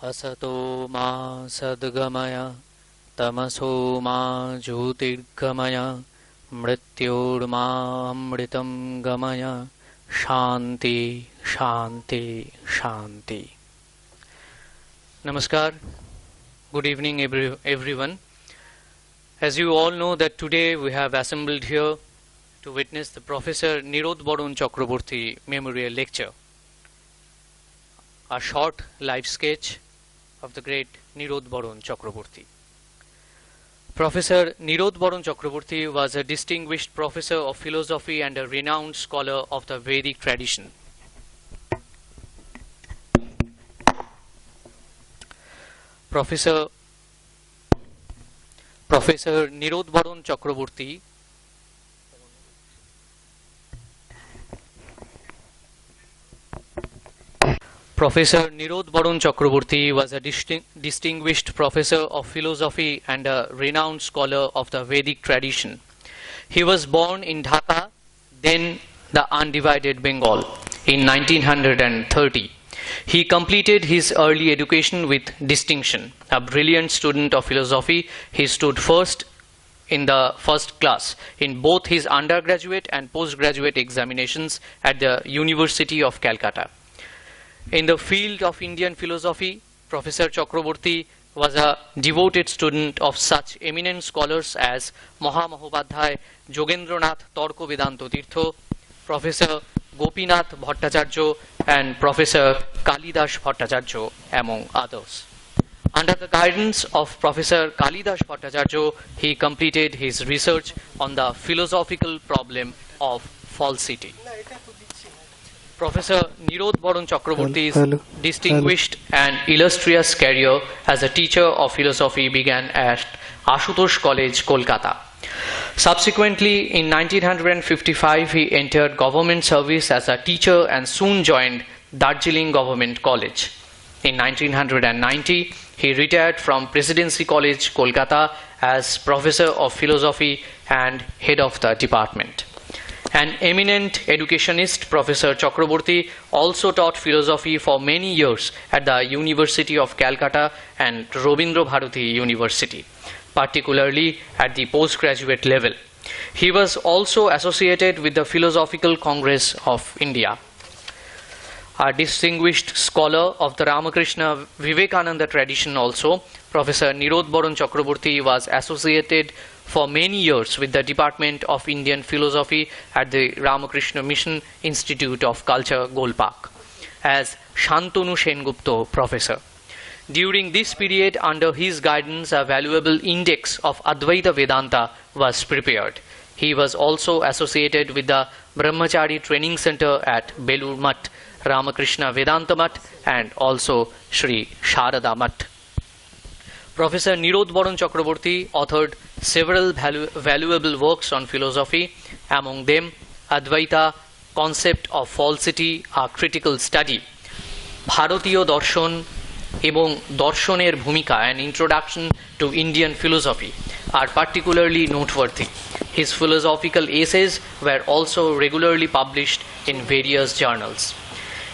असतो मा सद्गमय तमसो मा ज्योतिर्गमय मृत्योर्मामृतं गमय शांति शांति शांति. Namaskar. Good evening everyone. As you all know that today we have assembled here to witness the Professor Nirodbaran Chakraborty Memorial Lecture, a short life sketch of the great Nirodbaran Chakraborty. Professor Nirodbaran Chakraborty was a distinguished professor of philosophy and a renowned scholar of the Vedic tradition. Professor Nirodbaran Chakraborty was a distinguished professor of philosophy and a renowned scholar of the Vedic tradition. He was born in Dhaka, then the undivided Bengal, in 1930. He completed his early education with distinction. A brilliant student of philosophy, he stood first in the first class in both his undergraduate and postgraduate examinations at the University of Calcutta. In the field of Indian philosophy, Professor Chakraborty was a devoted student of such eminent scholars as Mahamahopadhyay, Jogendranath Torko Vedanto Tirtho, Professor Gopinath Bhattacharya and Professor Kalidas Bhattacharya, among others. Under the guidance of Professor Kalidas Bhattacharya, he completed his research on the philosophical problem of falsity. Professor Nirodbaran Chakraborty's distinguished and illustrious career as a teacher of philosophy began at Ashutosh College, Kolkata. Subsequently, in 1955, he entered government service as a teacher and soon joined Darjeeling Government College. In 1990, he retired from Presidency College, Kolkata as Professor of Philosophy and Head of the Department. An eminent educationist, Professor Chakraborty also taught philosophy for many years at the University of Calcutta and Rabindra Bharati University, particularly at the postgraduate level. He was also associated with the Philosophical Congress of India. A distinguished scholar of the Ramakrishna Vivekananda tradition also, Professor Nirodbaran Chakraborty was associated for many years with the Department of Indian Philosophy at the Ramakrishna Mission Institute of Culture, Golpark, as Shantanu Sengupta Professor. During this period, under his guidance, a valuable index of Advaita Vedanta was prepared. He was also associated with the Brahmachari Training Center at Belur Math, Ramakrishna Vedanta Math, and also Sri Sharada Math. Professor Nirodbaran Chakraborty authored several valuable works on philosophy, among them Advaita, Concept of Falsity, a Critical Study, Bharatiya Darshan এবং দর্শনের ভূমিকা, an introduction to Indian philosophy, are particularly noteworthy. His philosophical essays were also regularly published in various journals.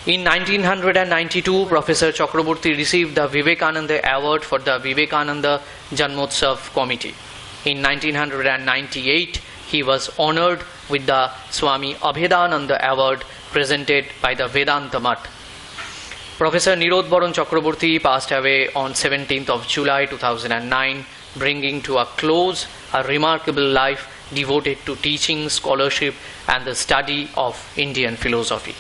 In 1992, Professor Chakraborty received the Vivekananda Award for the Vivekananda Janmotsav Committee. In 1998, he was honored with the Swami Abhedananda Award presented by the Vedanta Math. Professor Nirodbaran Chakraborty passed away on 17th of July 2009, bringing to a close a remarkable life devoted to teaching, scholarship and the study of Indian philosophy.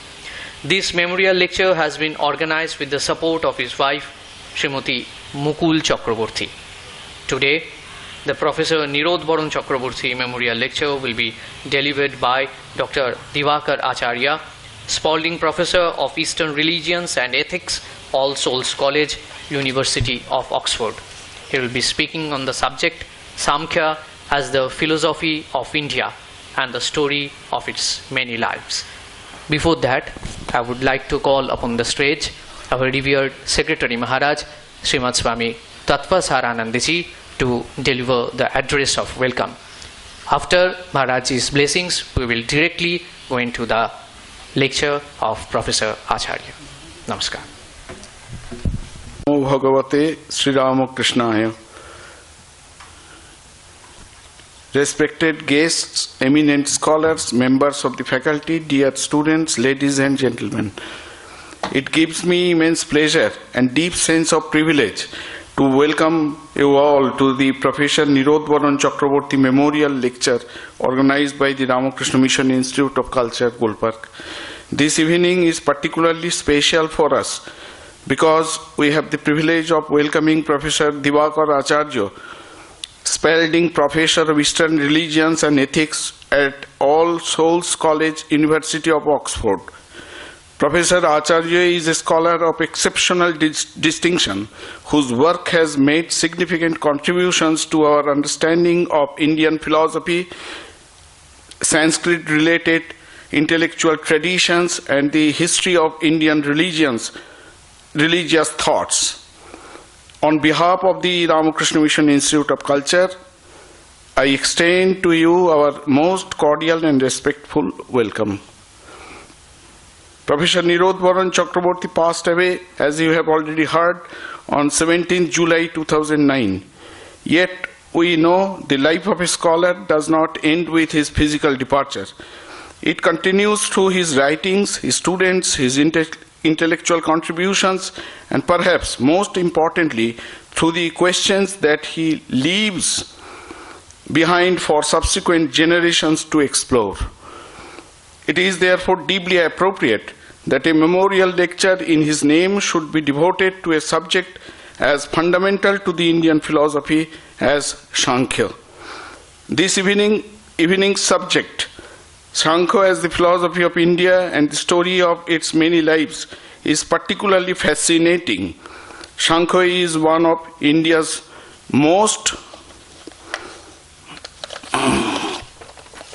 This memorial lecture has been organized with the support of his wife, Srimati Mukul Chakraborty. Today, the Professor Nirodbaran Chakraborty Memorial Lecture will be delivered by Dr. Diwakar Acharya, Spalding Professor of Eastern Religions and Ethics, All Souls College, University of Oxford. He will be speaking on the subject Samkhya as the philosophy of India and the story of its many lives. Before that, I would like to call upon the stage our revered Secretary Maharaj, Srimad Swami Tattva Saranandji, to deliver the address of welcome. After Maharaj's blessings, we will directly go into the lecture of Professor Acharya. Namaskar. Bhagavate Sri Ramakrishnaya. Respected guests, eminent scholars, members of the faculty, dear students, ladies and gentlemen. It gives me immense pleasure and deep sense of privilege to welcome you all to the Professor Nirodbaran Chakraborty Memorial Lecture organized by the Ramakrishna Mission Institute of Culture, Gulbarga. This evening is particularly special for us because we have the privilege of welcoming Professor Diwakar Acharya, Spalding Professor of Eastern Religions and Ethics at All Souls College, University of Oxford. Professor Acharya is a scholar of exceptional distinction whose work has made significant contributions to our understanding of Indian philosophy, Sanskrit-related intellectual traditions, and the history of Indian religious thoughts. On behalf of the Ramakrishna Mission Institute of Culture, I extend to you our most cordial and respectful welcome. Professor Nirodbaran Chakraborty passed away, as you have already heard, on 17 July 2009. Yet, we know the life of a scholar does not end with his physical departure. It continues through his writings, his students, his intellectual contributions, and perhaps most importantly, through the questions that he leaves behind for subsequent generations to explore. It is therefore deeply appropriate that a memorial lecture in his name should be devoted to a subject as fundamental to the Indian philosophy as Samkhya. This evening's subject, Samkhya as the philosophy of India and the story of its many lives, is particularly fascinating. Samkhya is one of India's most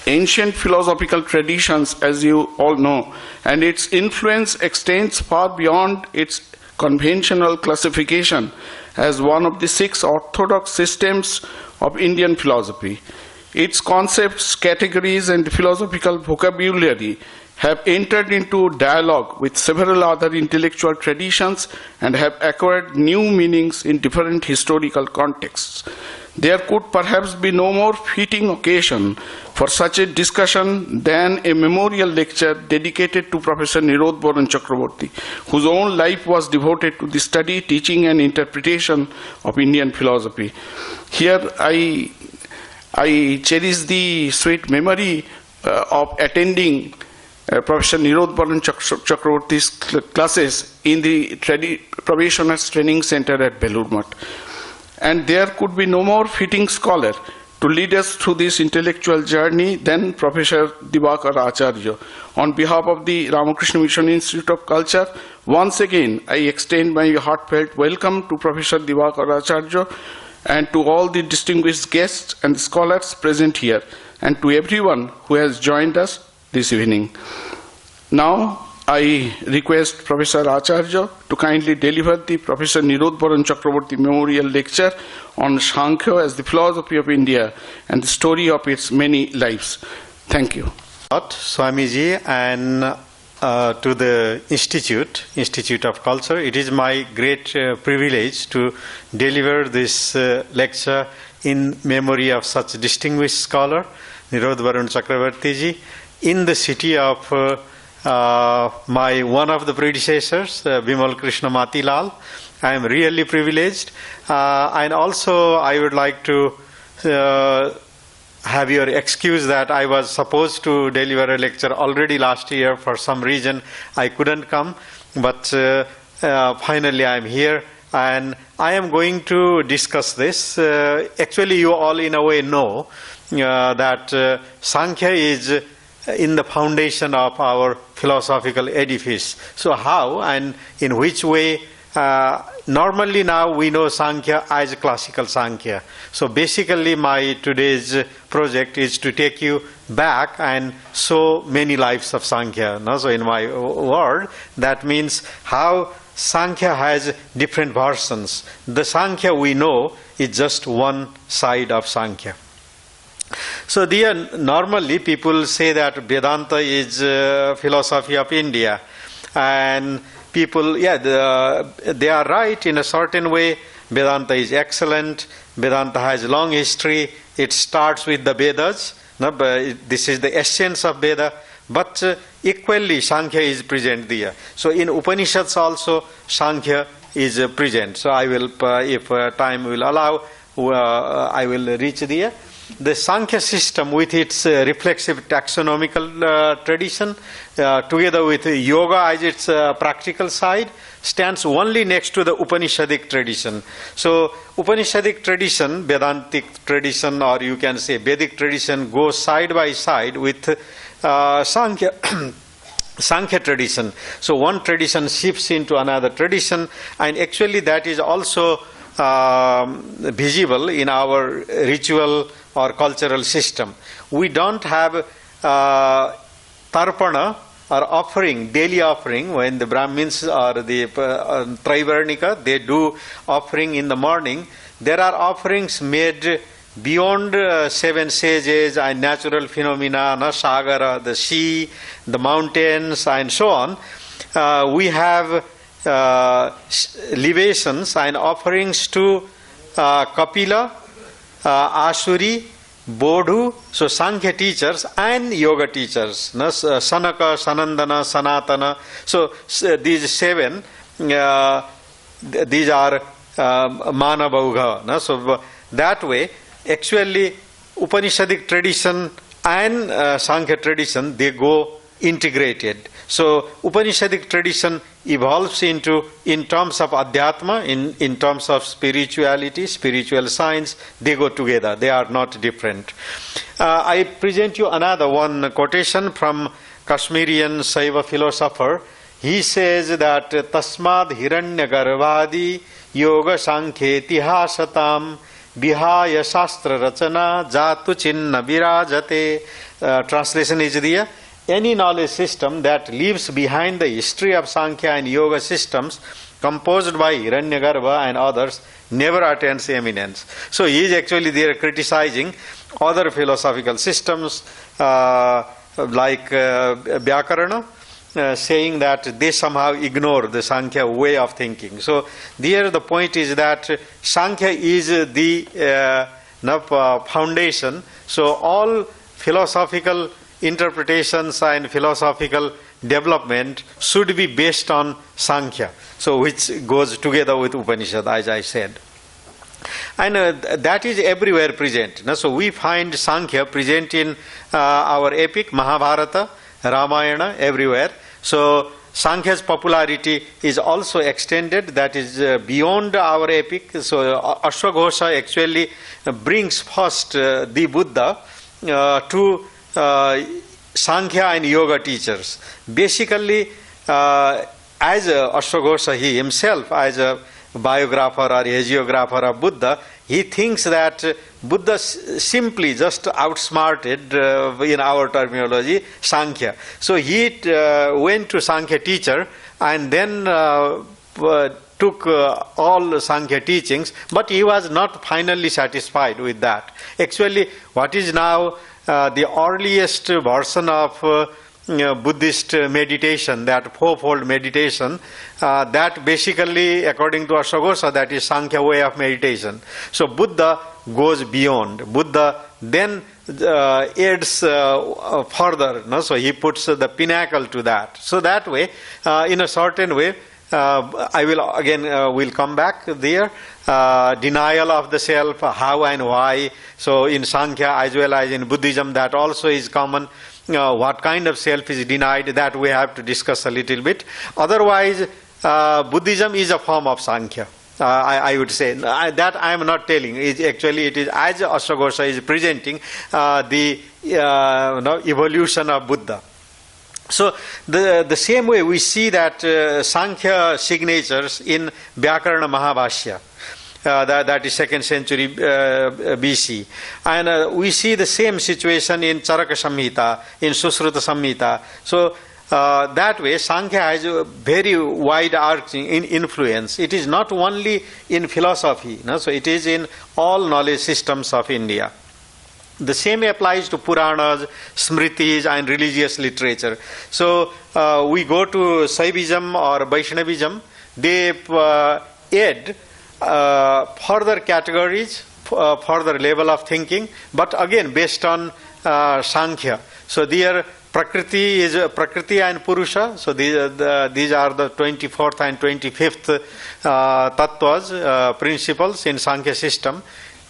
ancient philosophical traditions, as you all know, and its influence extends far beyond its conventional classification as one of the 6 orthodox systems of Indian philosophy. Its concepts, categories, and philosophical vocabulary have entered into dialogue with several other intellectual traditions and have acquired new meanings in different historical contexts. There could perhaps be no more fitting occasion for such a discussion than a memorial lecture dedicated to Professor Nirodbaran Chakraborty, whose own life was devoted to the study, teaching, and interpretation of Indian philosophy. Here I cherish the sweet memory of attending Professor Nirodbaran Chakraborty's classes in the Probationers Training Center at Belur Math. And there could be no more fitting scholar to lead us through this intellectual journey than Professor Diwakar Acharya. On behalf of the Ramakrishna Mission Institute of Culture, once again I extend my heartfelt welcome to Professor Diwakar Acharya and to all the distinguished guests and scholars present here, and to everyone who has joined us this evening. Now, I request Professor Acharya to kindly deliver the Professor Nirodbaran Chakraborty Memorial Lecture on Samkhya as the philosophy of India and the story of its many lives. Thank you. Swamiji, and to the Institute of Culture, it is my great privilege to deliver this lecture in memory of such distinguished scholar, Nirodbaran Chakraborty ji, in the city of my one of the predecessors, Bimal Krishna Matilal. I am really privileged, and also I would like to have your excuse that I was supposed to deliver a lecture already last year. For some reason I couldn't come, but finally I am here, and I am going to discuss this. Actually, you all in a way know that Samkhya is in the foundation of our philosophical edifice. So how and in which way? Normally now we know Samkhya as classical Samkhya. So basically my today's project is to take you back and show many lives of Samkhya. So in my word, that means how Samkhya has different versions. The Samkhya we know is just one side of Samkhya. So normally people say that Vedanta is philosophy of India, and people, they are right in a certain way. Vedanta is excellent. Vedanta has a long history. It starts with the Vedas. No, but this is the essence of Veda. But equally, Samkhya is present there. So in Upanishads also, Samkhya is present. So I will, if time will allow, I will reach there. The Samkhya system, with its reflexive taxonomical tradition, together with yoga as its practical side, stands only next to the Upanishadic tradition. So Upanishadic tradition, Vedantic tradition, or you can say Vedic tradition, goes side by side with Samkhya. Samkhya tradition. So one tradition shifts into another tradition, and actually that is also visible in our ritual or cultural system. We don't have tarpana or offering, daily offering, when the Brahmins or the Trivarnika, they do offering in the morning. There are offerings made beyond 7 sages and natural phenomena, Sagara, the sea, the mountains, and so on. We have libations and offerings to Kapila, Asuri, Bodhu, so Sankhya teachers and yoga teachers, Sanaka, Sanandana, Sanatana. So these 7, these are Manabhaugha. So that way, actually, Upanishadic tradition and Sankhya tradition, they go integrated. So Upanishadic tradition evolves into, in terms of Adhyatma, in terms of spirituality, spiritual science, they go together. They are not different. I present you another one quotation from Kashmirian Saiva philosopher. He says that Tasmad Hiranya Garvadi Yoga Sankhya Tihasatam Vihaya Shastra Rachana Jatu Chinna Virajate. Translation is there. Any knowledge system that leaves behind the history of Sankhya and Yoga systems composed by Hiranyagarbha and others never attains eminence. So he is actually there criticizing other philosophical systems like Vyakarana, saying that they somehow ignore the Sankhya way of thinking. So there the point is that Sankhya is the foundation. So all philosophical interpretations and philosophical development should be based on Sankhya, so which goes together with Upanishad, as I said. And that is everywhere present. So we find Sankhya present in our epic, Mahabharata, Ramayana, everywhere. So Sankhya's popularity is also extended, that is beyond our epic. So Ashwagosha actually brings first the Buddha to Sankhya and Yoga teachers. Basically, as Ashwagosha, he himself, as a biographer or hagiographer of Buddha, he thinks that Buddha simply just outsmarted, in our terminology, Sankhya. So he went to Sankhya teacher and then took all Sankhya teachings, but he was not finally satisfied with that. Actually, what is now the earliest version of Buddhist meditation, that fourfold meditation, that basically, according to Ashwagosha, that is Sankhya way of meditation. So Buddha goes beyond. Buddha then adds further. So he puts the pinnacle to that. So that way, in a certain way, I will again will come back there. Denial of the self, how and why. So in Sankhya as well as in Buddhism, that also is common. What kind of self is denied, that we have to discuss a little bit. Otherwise, Buddhism is a form of Sankhya. I would say that I am not telling. Actually, it is as Ashwagosha is presenting the evolution of Buddha. So the same way we see that Sankhya signatures in Vyakarana Mahabhashya, that is 2nd century BC. And we see the same situation in Charaka Samhita, in Susruta Samhita. So that way Sankhya has a very wide arching influence. It is not only in philosophy, so it is in all knowledge systems of India. The same applies to Puranas, Smritis, and religious literature. So we go to Saivism or Vaishnavism, they add further categories, further level of thinking, but again based on Samkhya. So their Prakriti is Prakriti and Purusha. So these are the 24th and 25th tattvas, principles in Samkhya system.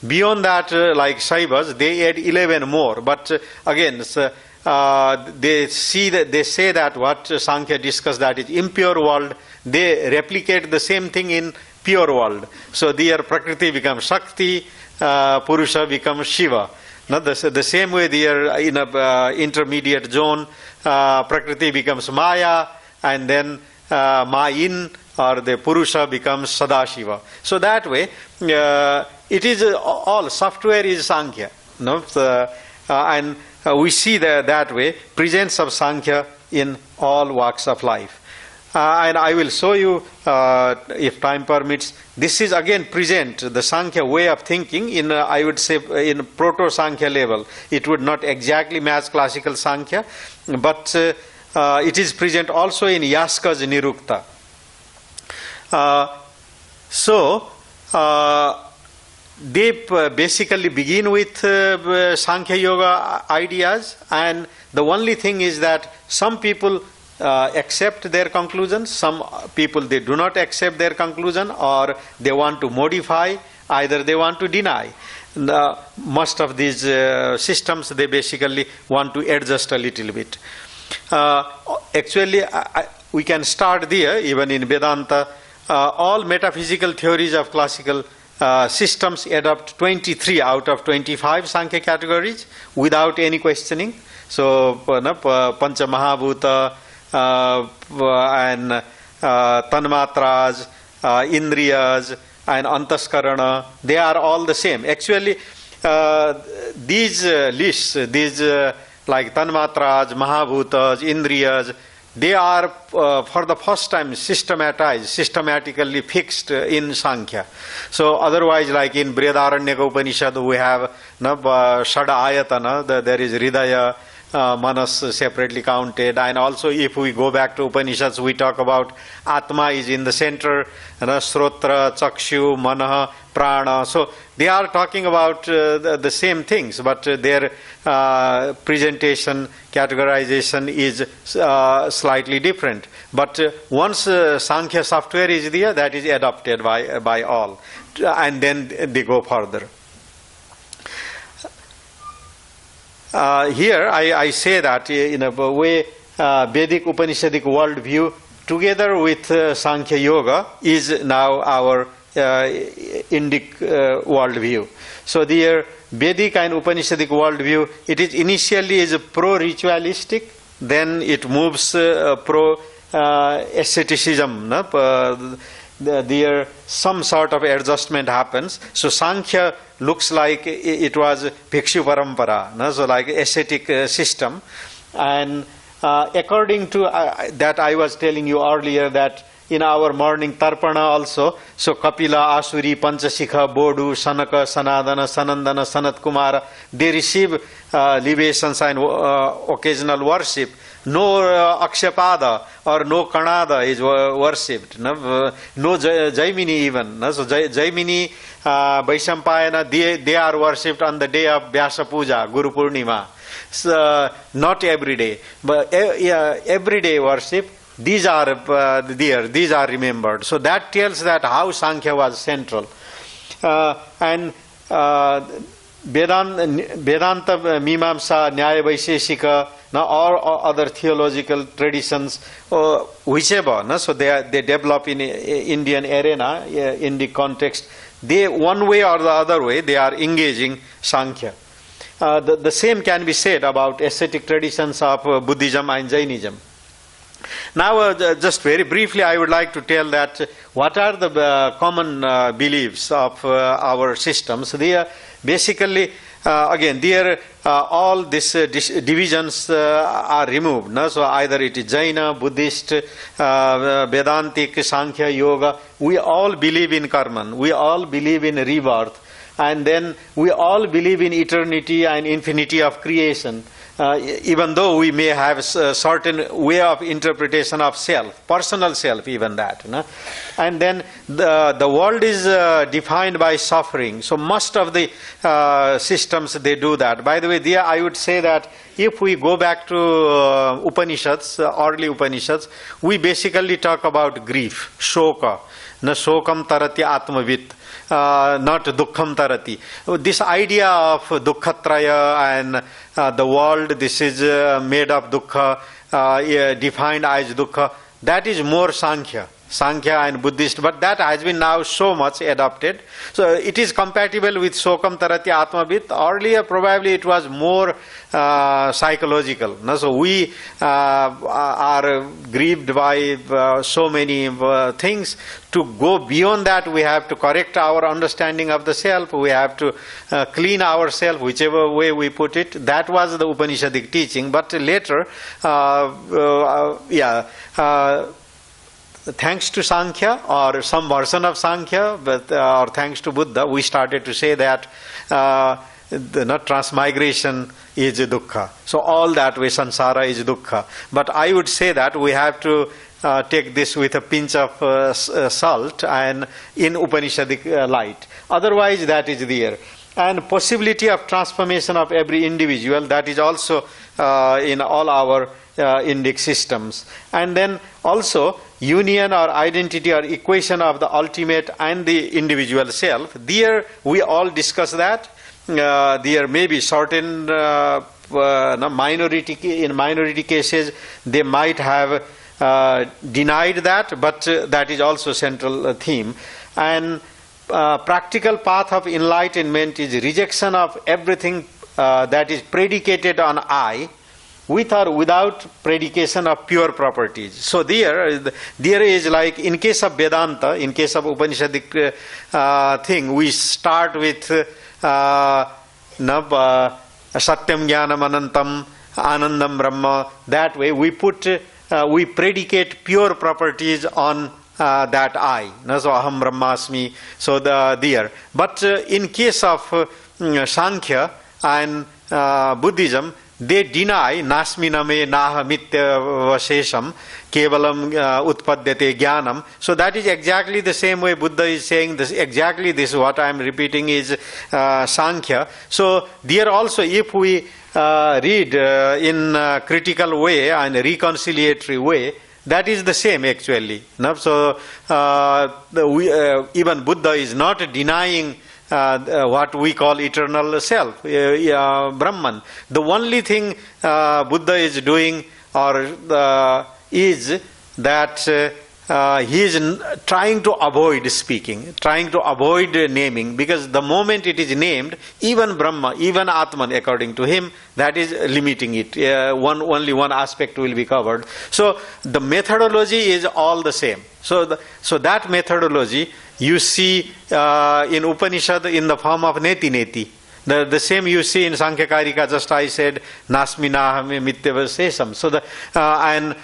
Beyond that, like Shaivas, they add 11 more. But again, they say that what Samkhya discussed, that is impure world, they replicate the same thing in pure world. So their Prakriti becomes Shakti, Purusha becomes Shiva. Now the same way they are in a intermediate zone, Prakriti becomes Maya, and then Mayin or the Purusha becomes Sadashiva. So that way, it is all software is Samkhya. No? And we see that way presence of Samkhya in all walks of life. And I will show you, if time permits, this is again present, the Samkhya way of thinking in, I would say, in proto-Samkhya level. It would not exactly match classical Samkhya, but it is present also in Yaska's Nirukta. They basically begin with Samkhya Yoga ideas, and the only thing is that some people accept their conclusions, some people they do not accept their conclusion, or they want to modify, either they want to deny. Most of these systems, they basically want to adjust a little bit. Actually, we can start there. Even in Vedanta, all metaphysical theories of classical systems adopt 23 out of 25 Samkhya categories without any questioning. So, Pancha Mahabhuta, and Tanmatras, Indriyas, and Antaskarana, they are all the same. Actually, these lists, these like Tanmatras, Mahabhutas, Indriyas, they are for the first time systematized, systematically fixed in Samkhya. So otherwise, like in Brihadaranyaka Upanishad, we have Shada Ayatana, there is Hridaya, Manas separately counted, and also if we go back to Upanishads, we talk about Atma is in the center, Srotra, Chakshu, Manah, Prana. So they are talking about the same things, but their presentation, categorization is slightly different. But once Samkhya software is there, that is adopted by all, and then they go further. Here I say that in a way Vedic Upanishadic worldview together with Samkhya Yoga is now our Indic worldview. So the Vedic and Upanishadic worldview, it is initially is pro-ritualistic, then it moves pro-asceticism. There some sort of adjustment happens. So Samkhya looks like it was Bhikshu Parampara, so like ascetic system. And according to that I was telling you earlier that in our morning Tarpana also, so Kapila, Asuri, Panchasikha, Bodu, Sanaka, Sanadana, Sanandana, Sanat Kumara, they receive libations and occasional worship. No Akshapada or no Kanada is worshipped. No Jaimini even. So Jaimini, Vaishampayana, they are worshipped on the day of Vyasa Puja, Guru Purnima. So, not every day, but everyday worship. These are there. These are remembered. So that tells that how Samkhya was central, and Vedanta, Mimamsa, Nyaya Vaisheshika, or other theological traditions, whichever. So they develop in Indian arena, in the context. They one way or the other way they are engaging Samkhya. The same can be said about ascetic traditions of Buddhism and Jainism. Now, just very briefly, I would like to tell that what are the common beliefs of our systems. They are basically, again, there all these divisions are removed. No? So either it is Jaina, Buddhist, Vedantic, Samkhya, Yoga. We all believe in karma. We all believe in rebirth. and then we all believe in eternity and infinity of creation. Even though we may have a certain way of interpretation of self, personal self, even that. And then the world is defined by suffering. So most of the systems, they do that. By the way, there I would say that if we go back to Upanishads, early Upanishads, we basically talk about grief, shoka. Na shokam tarati atmavit, not dukkham tarati. This idea of dukkhatraya and the world, this is made of dukkha, defined as dukkha, that is more Samkhya and Buddhist, but that has been now so much adopted. So it is compatible with Shokam Tarati Atmavit. Earlier probably it was more psychological. So we are grieved by so many things. To go beyond that, we have to correct our understanding of the self. We have to clean ourselves, whichever way we put it. That was the Upanishadic teaching. But later, thanks to Samkhya or some version of Samkhya, but or thanks to Buddha, we started to say that the transmigration is dukkha. So all that way sansara is dukkha. But I would say that we have to take this with a pinch of salt and in Upanishadic light. Otherwise that is there. And possibility of transformation of every individual, that is also in all our Indic systems. And then also union or identity or equation of the ultimate and the individual self. There we all discuss that. There may be certain minority cases they might have denied that, but that is also central theme. And practical path of enlightenment is rejection of everything that is predicated on I, with or without predication of pure properties. So there is like in case of Vedanta, in case of Upanishadic thing, we start with Satyam Jnanam Anantam Anandam Brahma. That way we we predicate pure properties on that I. So Aham Brahmasmi. So there. But in case of Samkhya and Buddhism, they deny nasminame naha mitya vasesham kevalam utpadyate jnanam. So that is exactly the same way Buddha is saying this. Exactly this what I am repeating is Samkhya. So there also, if we read in a critical way and a reconciliatory way, that is the same actually. So even Buddha is not denying what we call eternal self, Brahman. The only thing Buddha is doing is that he is trying to avoid speaking, trying to avoid naming, because the moment it is named, even Brahma, even Atman, according to him, that is limiting it. Only one aspect will be covered. So the methodology is all the same. So that methodology you see in Upanishad in the form of neti neti. The same you see in Sankhya Karika, just I said, Nasminaham Mityavasesam. So and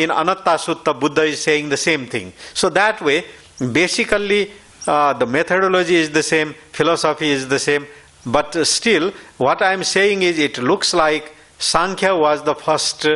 in Anatta Sutta, Buddha is saying the same thing. So that way, basically, the methodology is the same, philosophy is the same, but still, what I am saying is, it looks like Sankhya was the first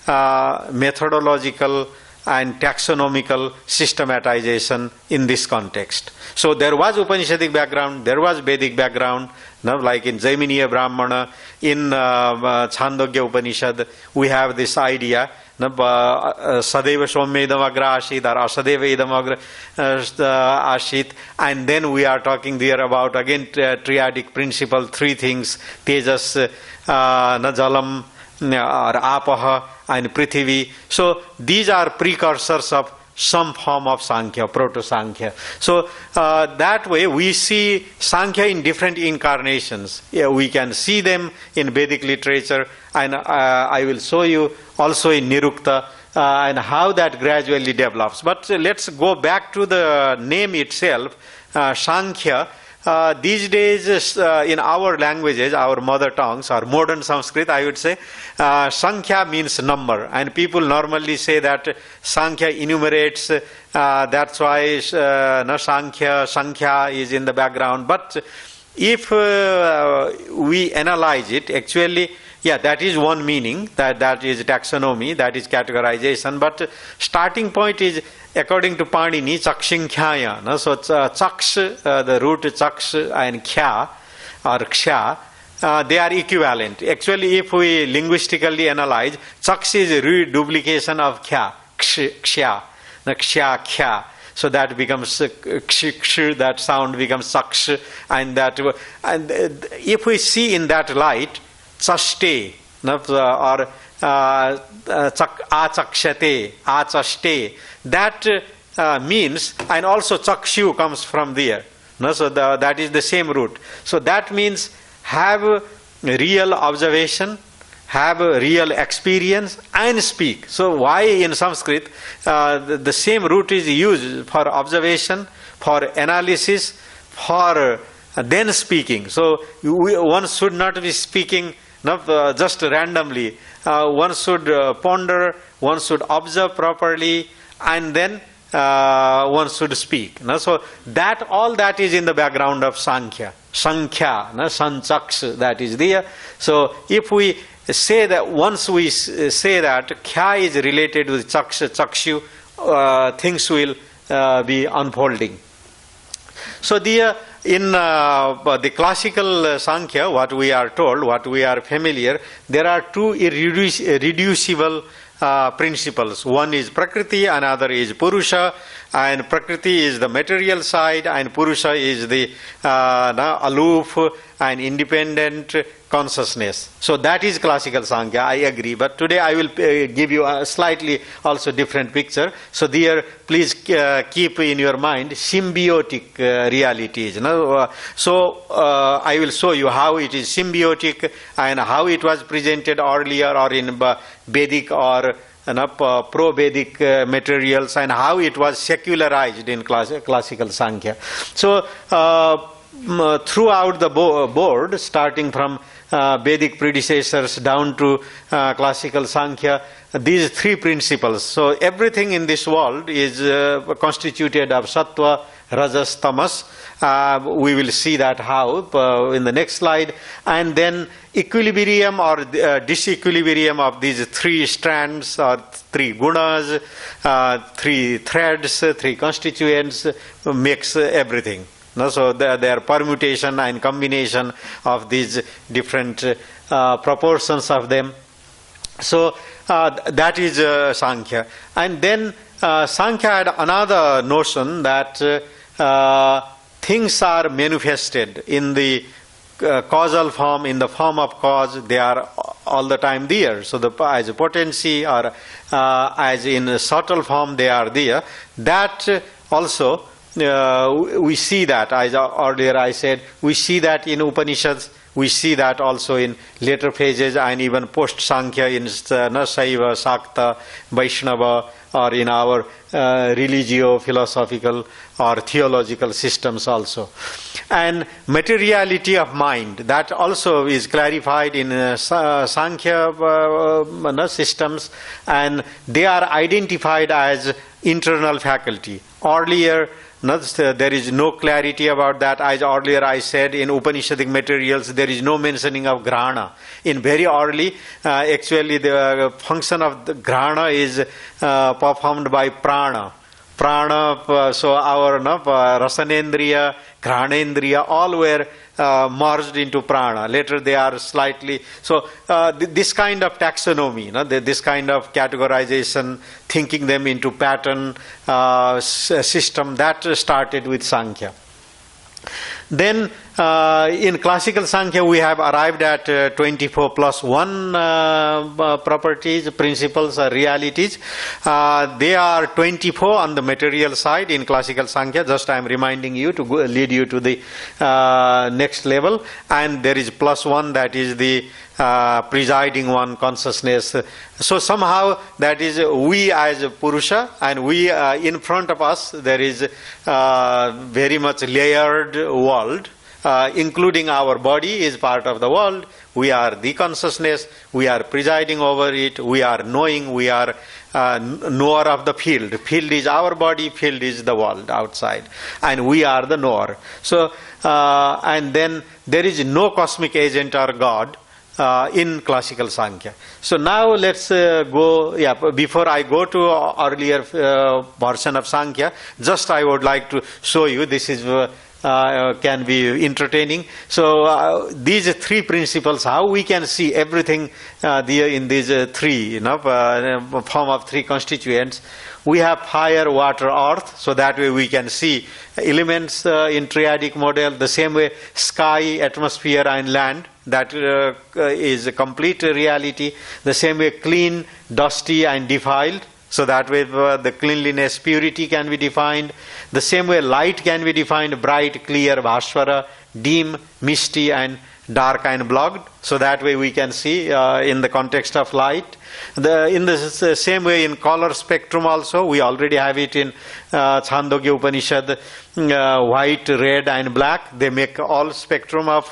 methodological and taxonomical systematization in this context. So there was Upanishadic background, there was Vedic background, like in Jaiminiya Brahmana, in Chandogya Upanishad, we have this idea, Sadeva Somya idam agra ashit or Asadeva idam agra ashit, and then we are talking there about again triadic principle, three things, Tejas, Najalam, or Apaha, and Prithivi. So these are precursors of some form of Sankhya, proto-Sankhya. So that way we see Sankhya in different incarnations. We can see them in Vedic literature, and I will show you also in Nirukta and how that gradually develops. But let's go back to the name itself, Sankhya. These days in our languages, our mother tongues, or modern Sanskrit, I would say, Samkhya means number, and people normally say that Sankhya enumerates, that's why Sankhya is in the background. But if we analyze it, actually, yeah, that is one meaning, that is taxonomy, that is categorization, but starting point is, according to Panini, chakshinkhya. No? So chaks, the root chaks and kya or ksha, they are equivalent. Actually, if we linguistically analyze, chaks is a reduplication of kya, ksha, ksha, kya. So that becomes ksh, that sound becomes chaks, and if we see in that light, chaste, or achakshate, achaste, that means, and also chakshu comes from there. So that is the same root. So that means have real observation, have a real experience, and speak. So why in Sanskrit the same root is used for observation, for analysis, for then speaking. So one should not be speaking just randomly. One should ponder, one should observe properly, and then one should speak. So that all that is in the background of Samkhya. Samkhya, sanchaks, that is there. So if we say that, once we say that kya is related with chakshu, things will be unfolding. So in the classical Samkhya, what we are told, what we are familiar, there are two irreducible principles. One is Prakriti, another is Purusha, and Prakriti is the material side, and Purusha is the aloof and independent consciousness. So that is classical Samkhya, I agree. But today I will give you a slightly also different picture. So there, please keep in your mind symbiotic realities. So I will show you how it is symbiotic and how it was presented earlier, or in Vedic or pro-Vedic materials, and how it was secularized in classical Samkhya. So throughout the board, starting from Vedic predecessors down to classical Samkhya, these three principles. So everything in this world is constituted of sattva, rajas, tamas. We will see that how in the next slide. And then equilibrium or disequilibrium of these three strands, or three gunas, three threads, three constituents, makes everything. So their permutation and combination of these different proportions of them. So that is Samkhya. And then Samkhya had another notion that things are manifested in the causal form, in the form of cause. They are all the time there. So as a potency, or as in a subtle form, they are there. That also we see that, as earlier I said, we see that in Upanishads, we see that also in later phases, and even post-Samkhya in Saiva, Sakta, Vaishnava, or in our religio-philosophical or theological systems also. And materiality of mind, that also is clarified in Samkhya systems, and they are identified as internal faculty. Earlier, there is no clarity about that. As earlier I said, in Upanishadic materials, there is no mentioning of grahana. In very early, actually the function of the grahana is performed by prana. So our rasanendriya, granendriya, all were merged into prana. Later they are slightly, so this kind of taxonomy, this kind of categorization, thinking them into pattern system, that started with Samkhya. Then in classical Samkhya we have arrived at 24 plus 1 properties, principles or realities. They are 24 on the material side in classical Samkhya. Just I am reminding you to lead you to the next level. And there is plus 1, that is the presiding one, consciousness. So somehow that is we as a Purusha, and we in front of us there is very much layered world, including our body is part of the world. We are the consciousness, we are presiding over it, we are knowing, we are knower of the field. Field is our body, field is the world outside, and we are the knower. So, and then there is no cosmic agent or God in classical Sankhya. So now let's go, before I go to earlier version of Sankhya, just I would like to show you, this is can be entertaining. So these three principles, how we can see everything in these three, form of three constituents. We have fire, water, earth, so that way we can see elements in triadic model. The same way sky, atmosphere and land, that is a complete reality. The same way clean, dusty and defiled, so that way the cleanliness, purity can be defined. The same way light can be defined, bright, clear, bhaswara, dim, misty and dark and blocked. So that way we can see in the context of light. In the same way in color spectrum also, we already have it in Chandogya Upanishad, white, red and black. They make all spectrum of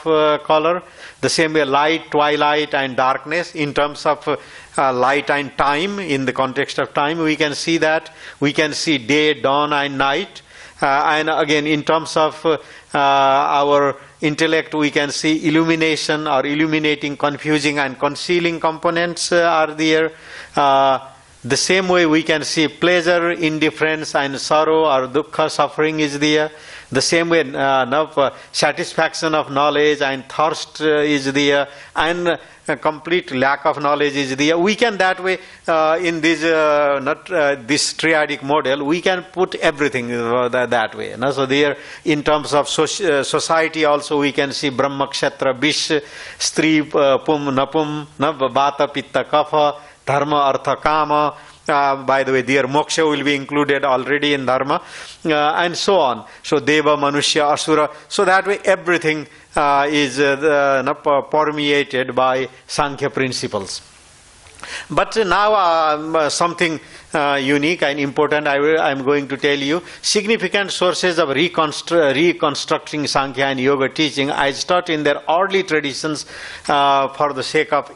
color. The same way light, twilight and darkness in terms of light and time, in the context of time we can see that. We can see day, dawn and night. And again in terms of our intellect, we can see illumination or illuminating, confusing and concealing components are there. The same way we can see pleasure, indifference and sorrow or dukkha, suffering is there. The same way satisfaction of knowledge and thirst is there, and a complete lack of knowledge is there. We can that way in this this triadic model we can put everything that way. So there in terms of society also we can see Brahma, Kshetra, Vish, Stri, Pum, Napum, Vata, Pitta, Kapha, Dharma, Artha, Kama. By the way, their moksha will be included already in dharma, and so on. So Deva, Manushya, Asura. So that way everything is permeated by Sankhya principles. But now something unique and important I am going to tell you. Significant sources of reconstructing Sankhya and Yoga teaching as taught in their early traditions for the sake of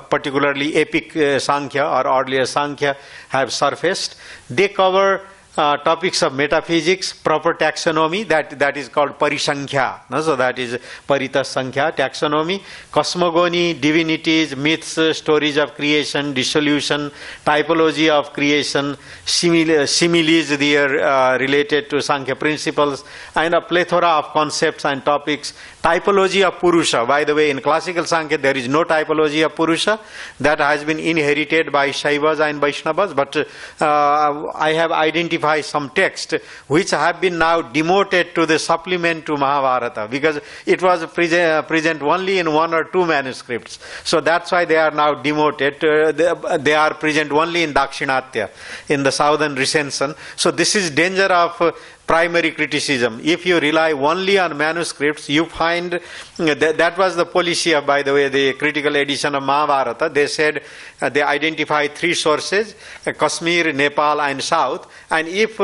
particularly epic Sankhya or earlier Sankhya have surfaced. They cover topics of metaphysics, proper taxonomy, that is called Parisankhya. So that is Parita Sankhya, taxonomy, cosmogony, divinities, myths, stories of creation, dissolution, typology of creation, similes there related to Sankhya principles, and a plethora of concepts and topics. Typology of Purusha. By the way, in classical Sankhya there is no typology of Purusha. That has been inherited by Shaivas and Vaishnavas, but I have identified some texts which have been now demoted to the supplement to Mahabharata, because it was present only in one or two manuscripts. So that's why they are now demoted. They are present only in Dakshinatya, in the southern recension. So this is danger of primary criticism. If you rely only on manuscripts, you find that was the policy of, by the way, the critical edition of Mahabharata. They said they identified three sources, Kashmir, Nepal and South, and if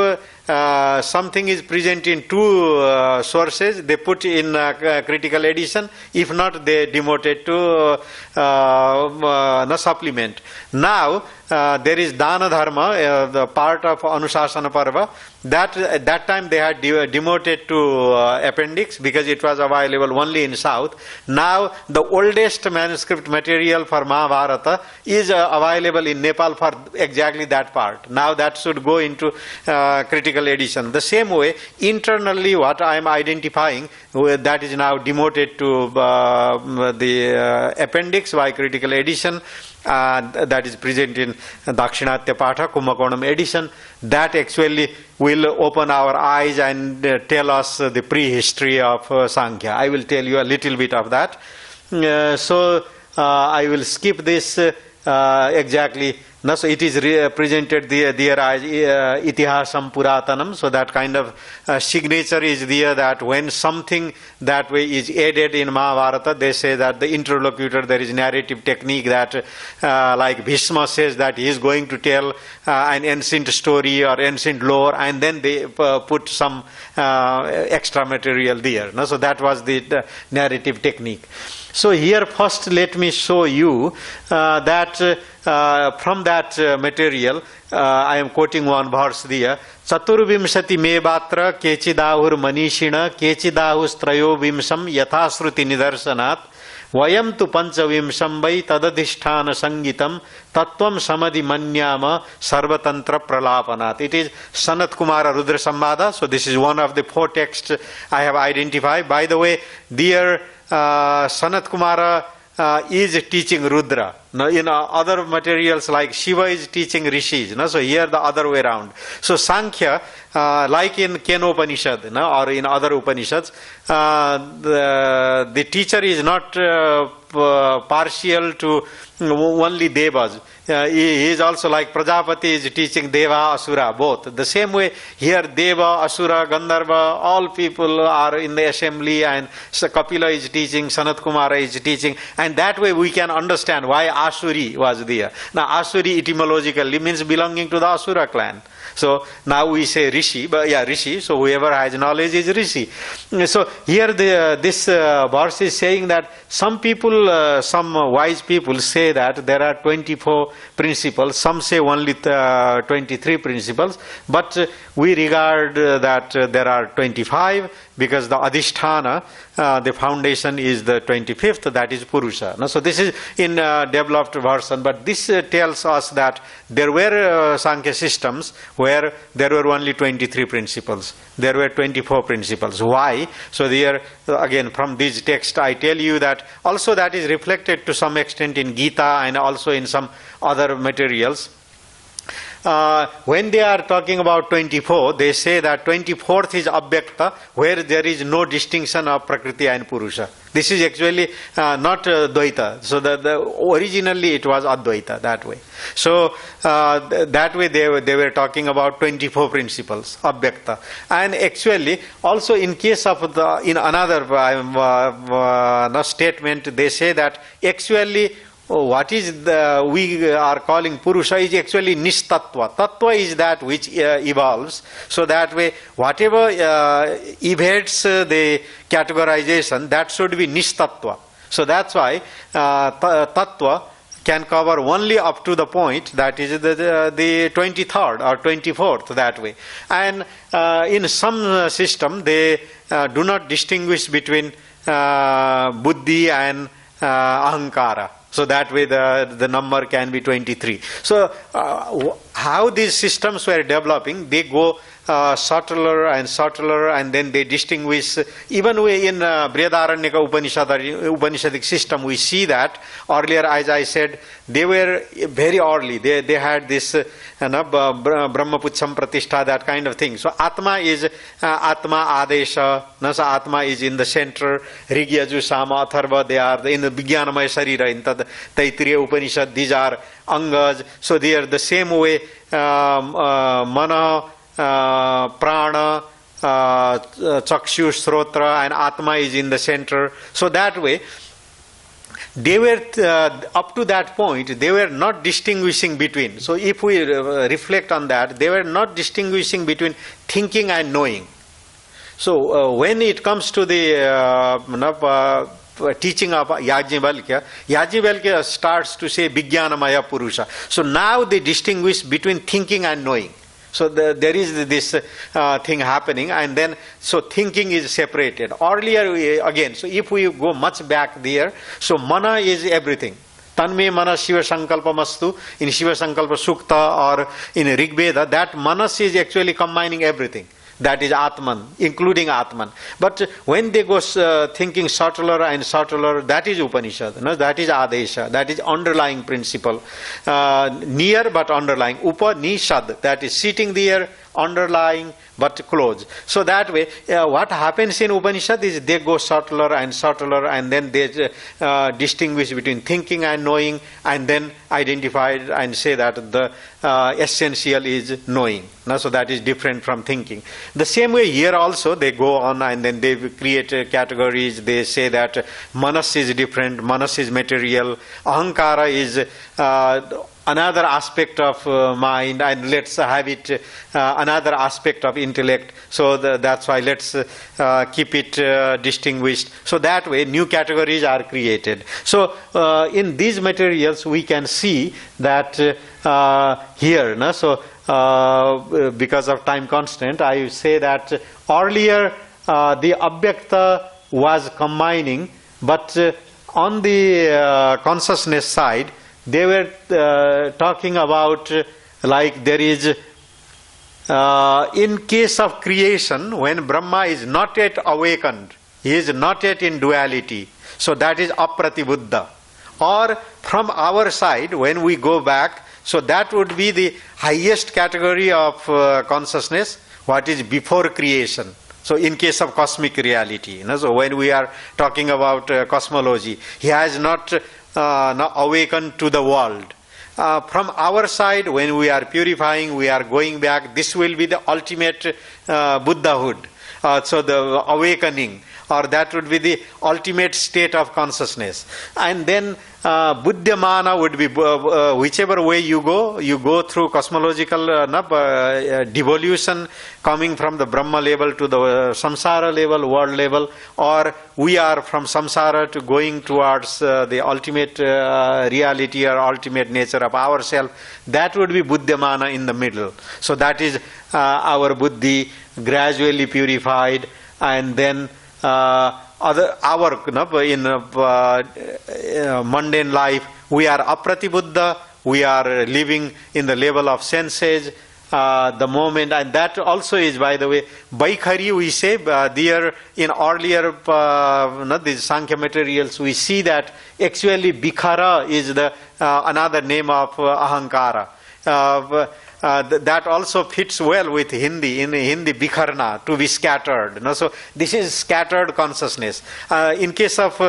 something is present in two sources, they put in critical edition. If not, they demote it to supplement. Now there is Dana Dharma, the part of Anushasana Parva. That at that time they had demoted to appendix because it was available only in South. Now the oldest manuscript material for Mahabharata is available in Nepal for exactly that part. Now that should go into critical edition. The same way, internally what I am identifying, that is now demoted to the appendix by critical edition. That is present in Dakshinatya Patha, Kumbhakonam edition. That actually will open our eyes and tell us the prehistory of Sankhya. I will tell you a little bit of that. So I will skip this exactly. No, so it is presented there as Itihasam Puratanam. So that kind of signature is there, that when something that way is added in Mahabharata, they say that the interlocutor, there is narrative technique that like Bhishma says that he is going to tell an ancient story or ancient lore, and then they put some extra material there. No? So that was the narrative technique. So here first let me show you that from that material, I am quoting one verse there. Chaturvimshati mebatra kechidahur manishina kechidahustrayo vimsam yathasruti nidarsanat vayam tu panchavimsam vai tadadhisthana sangitam tattvam samadhi manyama sarvatantra pralapanat. It is Sanat Kumara Rudra Samvada. So this is one of the 4 texts I have identified. By the way, dear Sanat Kumara is teaching Rudra. Now, in other materials like Shiva is teaching Rishis. No? So here the other way around. So Samkhya, like in Kenopanishad, no? Or in other Upanishads, the teacher is not partial to only Devas. He is also like Prajapati is teaching Deva, Asura, both. The same way here Deva, Asura, Gandharva, all people are in the assembly, and Kapila is teaching, Sanat Kumara is teaching, and that way we can understand why Asuri was there. Now Asuri etymologically means belonging to the Asura clan. So now we say Rishi, but yeah, Rishi, so whoever has knowledge is Rishi. So here this verse is saying that some people, some wise people say that there are 24 principles, some say only 23 principles, but we regard that there are 25 because the Adhisthana, the foundation is the 25th, that is Purusha. Now, so this is in developed version, but this tells us that there were Sankhya systems where there were only 23 principles. There were 24 principles. Why? So there, again, from this text I tell you that also that is reflected to some extent in Gita and also in some other materials. When they are talking about 24, they say that 24th is Abhyakta, where there is no distinction of Prakriti and Purusha. This is actually not Dvaita. So originally it was Advaita, that way. So that way they were talking about 24 principles, Abhyakta. And actually also in case of in another statement, they say that actually what is we are calling Purusha is actually Nistattva. Tattva is that which evolves. So that way, whatever evades the categorization, that should be Nistattva. So that's why Tattva can cover only up to the point that is the 23rd or 24th, that way. And in some system, they do not distinguish between Buddhi and Ahankara. So that way the number can be 23. So how these systems were developing, they go subtler and subtler, and then they distinguish. Even in Brihadaranyaka Upanishadic system, we see that earlier, as I said, they were very early. They had this Brahmapucham Pratishtha, that kind of thing. So Atma is Atma Adesha. So Atma is in the center. Rigyaju, Sama, Atharva, they are in the Vijnanamaya Sarira, in Taittiriya Upanishad, these are Angas. So they are the same way Mana, Prana, Chakshu, Srotra, and Atma is in the center. So that way, they were, up to that point, they were not distinguishing between. So if we reflect on that, they were not distinguishing between thinking and knowing. So when it comes to the teaching of Yajnavalkya starts to say Vijnanamaya Purusha. So now they distinguish between thinking and knowing. So there is this thing happening, and then so thinking is separated. Earlier again, so if we go much back there, so mana is everything. Tanme mana Shiva Sankalpamastu, in Shiva Sankalpa Sukta or in Rigveda, that manas is actually combining everything. That is Atman, including Atman. But when they go thinking subtler and subtler, that is Upanishad. No? That is Adesha. That is underlying principle. Near but underlying. Upanishad. That is sitting there, underlying but close. So that way, what happens in Upanishad is they go subtler and subtler, and then they distinguish between thinking and knowing, and then identify and say that the essential is knowing. Now, so that is different from thinking. The same way here also they go on, and then they create categories. They say that manas is different, manas is material, ahankara is another aspect of mind, and let's have it another aspect of intellect. So that's why let's keep it distinguished. So that way new categories are created. So in these materials we can see that here, no? So because of time constant, I say that earlier the abhyakta was combining, but on the consciousness side, they were talking about like there is, in case of creation, when Brahma is not yet awakened, he is not yet in duality, so that is apratibuddha. Or from our side, when we go back, so that would be the highest category of consciousness, what is before creation. So in case of cosmic reality, you know, so when we are talking about cosmology, he has not awakened to the world. From our side, when we are purifying, we are going back, this will be the ultimate Buddhahood. So the awakening, or that would be the ultimate state of consciousness. And then Buddhamana would be, whichever way you go through cosmological devolution, coming from the Brahma level to the samsara level, world level, or we are from samsara to going towards the ultimate reality or ultimate nature of ourself. That would be Buddhamana in the middle. So that is our buddhi gradually purified, and then in mundane life, we are apratibuddha, we are living in the level of senses, the moment, and that also is, by the way, Baikhari we say, there in earlier these Samkhya materials, we see that actually Bikhara is the another name of Ahankara. That also fits well with Hindi. In Hindi, bikharna, to be scattered. You know? So this is scattered consciousness. In case of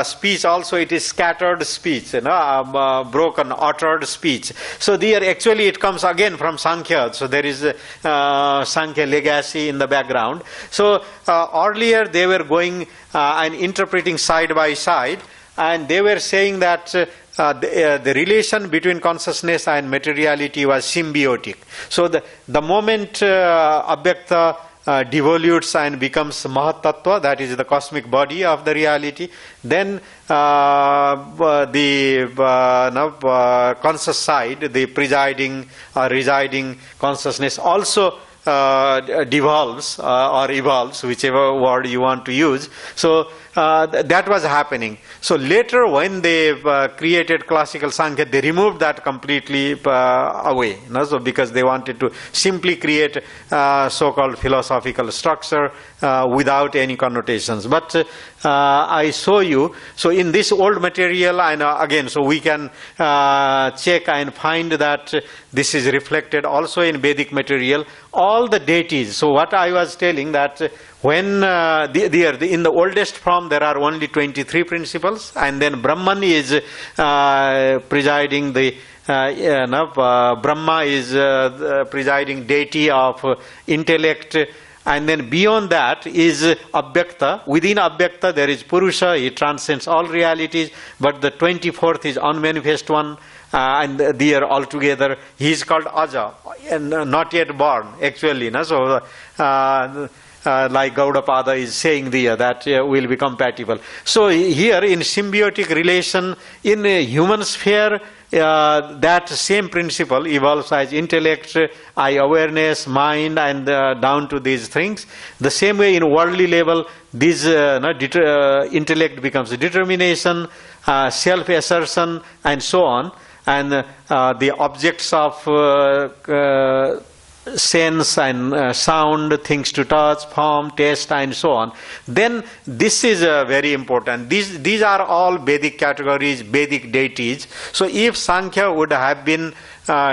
speech also, it is scattered speech, you know, broken, uttered speech. So there actually it comes again from Samkhya. So there is Samkhya legacy in the background. So earlier they were going and interpreting side by side, and they were saying that the relation between consciousness and materiality was symbiotic. So the moment abhyakta devolutes and becomes Mahatattva, that is the cosmic body of the reality, then the conscious side, the presiding or residing consciousness also devolves or evolves, whichever word you want to use. So that was happening. So later when they created classical Sankhya, they removed that completely away. You know? So because they wanted to simply create so-called philosophical structure without any connotations. But I show you, so in this old material, and again, so we can check and find that this is reflected also in Vedic material. All the deities, so what I was telling that when in the oldest form there are only 23 principles, and then Brahman is presiding the Brahma is presiding deity of intellect, and then beyond that is Abhyakta. Within Abhyakta there is Purusha, he transcends all realities, but the 24th is unmanifest one, and there altogether he is called Aja, and not yet born actually. No? So like Gaudapada is saying there, that will be compatible. So here in symbiotic relation in a human sphere, that same principle evolves as intellect, eye awareness, mind, and down to these things. The same way in worldly level, this intellect becomes determination, self-assertion, and so on. And the objects of sense and sound, things to touch, form, taste, and so on. Then this is very important. These are all Vedic categories, Vedic deities. So if Sankhya would have been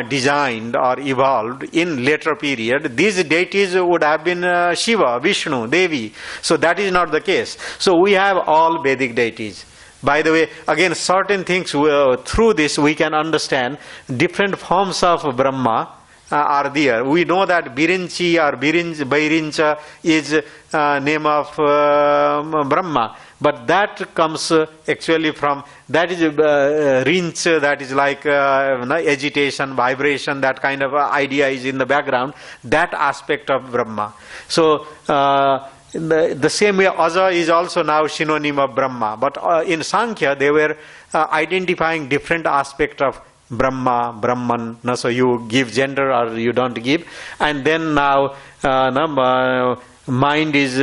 designed or evolved in later period, these deities would have been Shiva, Vishnu, Devi. So that is not the case. So we have all Vedic deities. By the way, again, certain things through this we can understand different forms of Brahma are there. We know that Birinchi or Bairincha is name of Brahma, but that comes actually from, that is rinch, that is like agitation, vibration, that kind of idea is in the background, that aspect of Brahma. So the same way Aja is also now synonym of Brahma, but in Samkhya they were identifying different aspect of Brahma, Brahman. So you give gender or you don't give, and then now mind is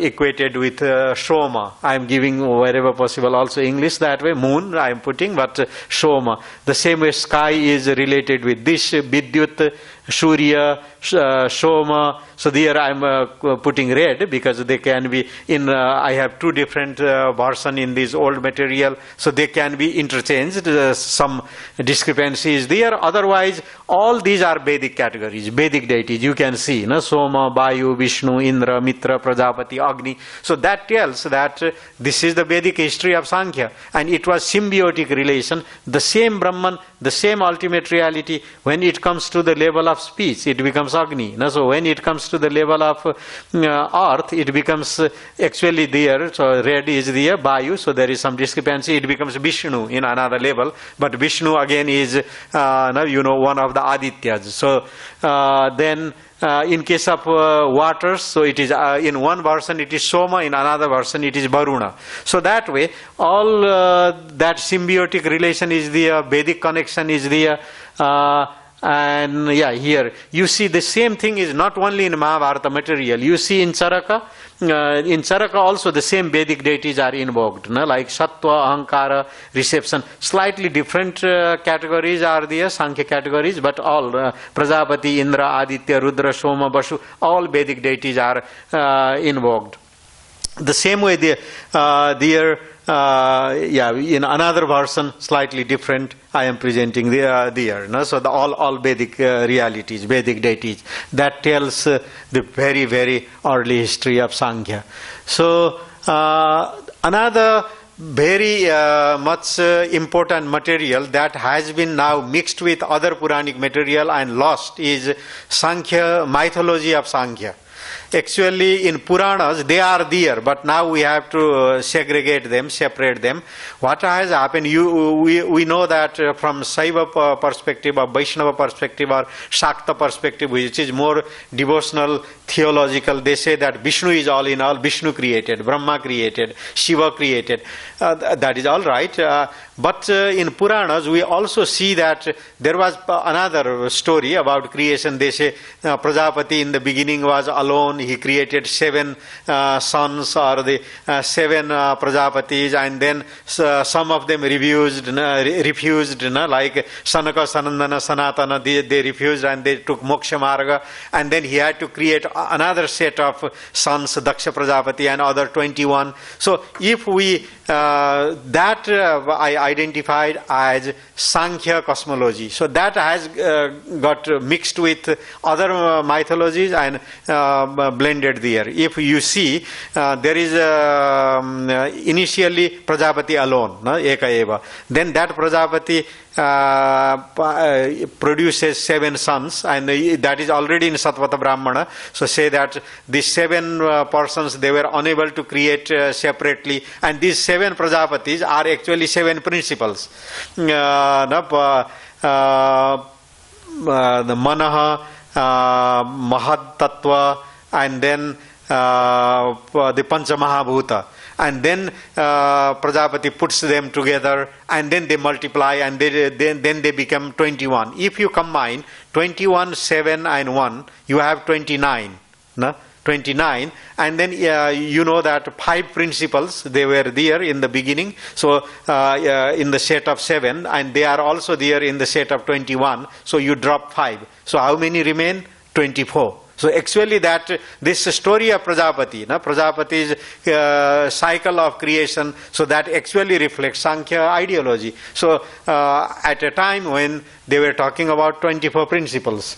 equated with Shoma. I am giving wherever possible also English that way, moon I am putting, but Shoma. The same way sky is related with Dish, Vidyut, Surya, Shoma. So there I am putting red because they can be in, I have two different versions in this old material, so they can be interchanged. Some discrepancy is there. Otherwise, all these are Vedic categories, Vedic deities. You can see, Soma, Vayu, Vishnu, Indra, Mitra, Prajapati, Agni. So that tells that this is the Vedic history of Samkhya, and it was symbiotic relation. The same Brahman, the same ultimate reality. When it comes to the level of speech, it becomes Agni. So when it comes to the level of earth, it becomes actually there. So red is there, Vayu. So there is some discrepancy. It becomes Vishnu in another level. But Vishnu again is, one of the Adityas. So then in case of waters, so it is in one version it is Soma, in another version it is Varuna. So that way all that symbiotic relation is there, Vedic connection is there. And yeah, here you see the same thing is not only in Mahabharata material. You see in Charaka also the same Vedic deities are invoked, like Sattva, Ahankara, reception. Slightly different categories are there, Sankhya categories, but all Prajapati, Indra, Aditya, Rudra, Soma, Bashu, all Vedic deities are invoked. The same way in another version, slightly different, I am presenting there. So the all Vedic realities, Vedic deities. That tells the very, very early history of Samkhya. So another very much important material that has been now mixed with other Puranic material and lost is Samkhya, mythology of Samkhya. Actually in Puranas they are there, but now we have to segregate them, separate them. What has happened, we know that from Saiva perspective or Vaishnava perspective or Shakta perspective, which is more devotional, theological, they say that Vishnu is all in all, Vishnu created, Brahma created, Shiva created. That is all right. But in Puranas we also see that there was another story about creation. They say Prajapati in the beginning was alone. He created 7 sons or the 7 Prajapatis, and then some of them refused, like Sanaka, Sanandana, Sanatana, they refused and they took Moksha Marga, and then he had to create another set of sons, Daksha Prajapati and other 21. So if we I identified as Samkhya cosmology. So that has got mixed with other mythologies and blended there. If you see, there is initially Prajapati alone, Eka Eva. Then that Prajapati produces 7 sons, and that is already in Satvata Brahmana. So say that these 7 persons, they were unable to create separately, and these 7 Prajapatis are actually 7 principles. The Manaha, Mahad Tattva, and then the Pancha Mahabhuta. And then Prajapati puts them together, and then they multiply, and then they become 21. If you combine 21, 7 and 1, you have 29. 29, and then you know that 5 principles, they were there in the beginning, so in the set of 7, and they are also there in the set of 21, so you drop 5. So how many remain? 24. So actually this story of Prajapati's cycle of creation, so that actually reflects Samkhya ideology. So at a time when they were talking about 24 principles.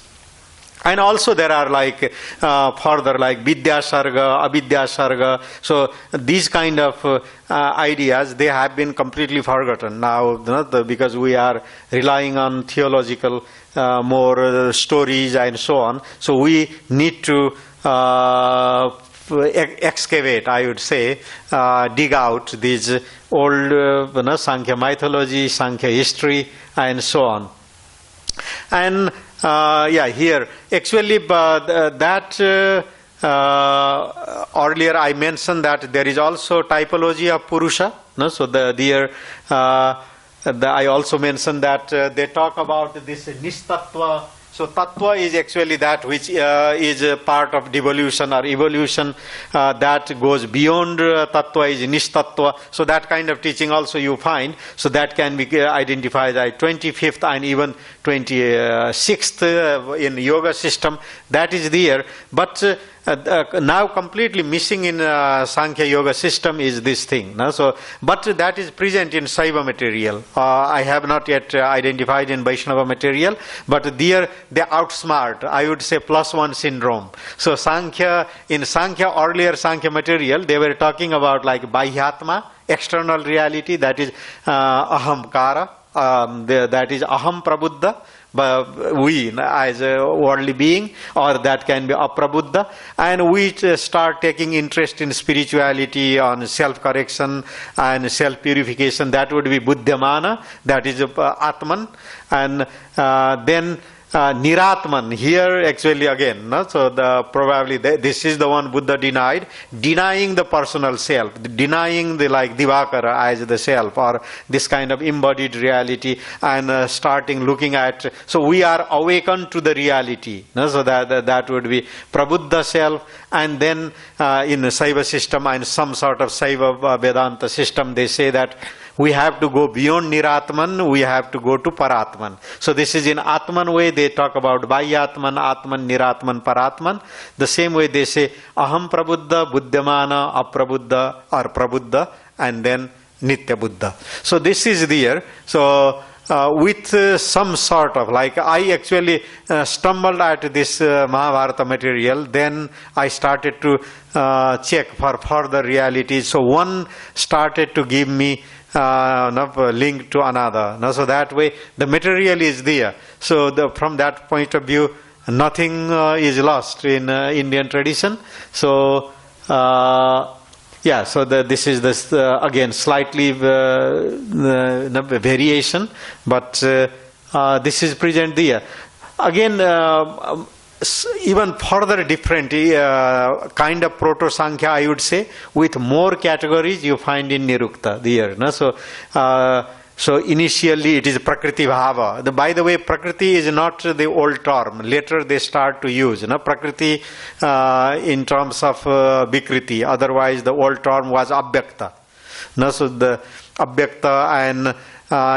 And also there are like further like Vidya Sarga, Avidya Sarga. So these kind of ideas, they have been completely forgotten now, because we are relying on theological more stories and so on. So we need to excavate, I would say, dig out these old Samkhya mythology, Samkhya history, and so on. And here, actually, that earlier I mentioned that there is also typology of Purusha. No? So I also mentioned that they talk about this Nistattva. So tattva is actually that which is a part of devolution or evolution that goes beyond tattva is nistattva. So that kind of teaching also you find. So that can be identified as 25th and even 26th in yoga system. That is there. But now completely missing in Sankhya yoga system is this thing. No? So, but that is present in Saiva material. I have not yet identified in Vaishnava material, but there they outsmart, I would say, +1 syndrome. So Sankhya, in Sankhya, earlier Sankhya material, they were talking about like Bahyatma, external reality, that is Ahamkara, that is Aham Prabuddha. We as a worldly being, or that can be aprabuddha, and we start taking interest in spirituality, on self-correction and self-purification. That would be buddhamana, that is atman, and then Niratman, here actually again, no? So probably this is the one Buddha denied, denying the personal self, denying the like Diwakara as the self, or this kind of embodied reality, and starting looking at, so we are awakened to the reality, no? So that would be Prabuddha self, and then in the Saiva system and some sort of Saiva Vedanta system, they say that we have to go beyond Niratman, we have to go to Paratman. So this is in Atman way, they talk about Vahyatman, Atman, Niratman, Paratman. The same way they say Aham Prabuddha, Buddhamana, Aprabuddha or Prabuddha, and then Nitya Buddha. So this is there. So with some sort of, like I actually stumbled at this Mahabharata material, then I started to check for further realities. So one started to give me link to another. So that way the material is there. So from that point of view, nothing is lost in Indian tradition. So so this is this again slightly variation, but this is present there. Again, even further different kind of proto-Sankhya, I would say, with more categories you find in Nirukta there. No? So initially it is Prakriti Bhava. By the way, Prakriti is not the old term. Later they start to use Prakriti in terms of Vikriti. Otherwise the old term was Abhyakta. No? So the Abhyakta, and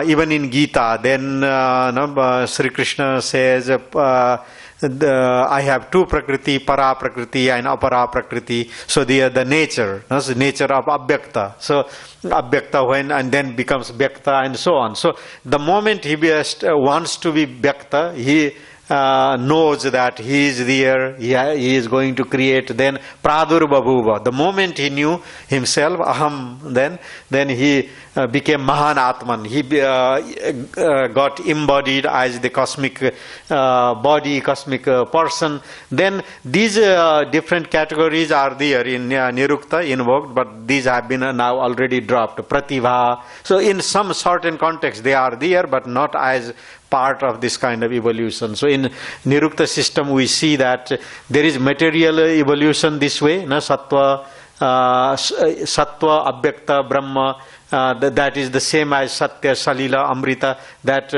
even in Gita, then Sri Krishna says, I have two Prakriti, Para Prakriti and Apara Prakriti. So they are the nature, the nature of Abhyakta. So Abhyakta when and then becomes Vyakta and so on. So the moment he wants to be Vyakta, he knows that he is there, he is going to create, then Pradurbhavuva. The moment he knew himself, Aham, then he became Mahan Atman. He got embodied as the cosmic body, cosmic person. Then these different categories are there in Nirukta, invoked, but these have been now already dropped. Pratibha. So in some certain context they are there, but not as part of this kind of evolution. So in Nirukta system we see that there is material evolution this way, Sattva, Abhyakta, Brahma, that is the same as Satya, Salila, Amrita, that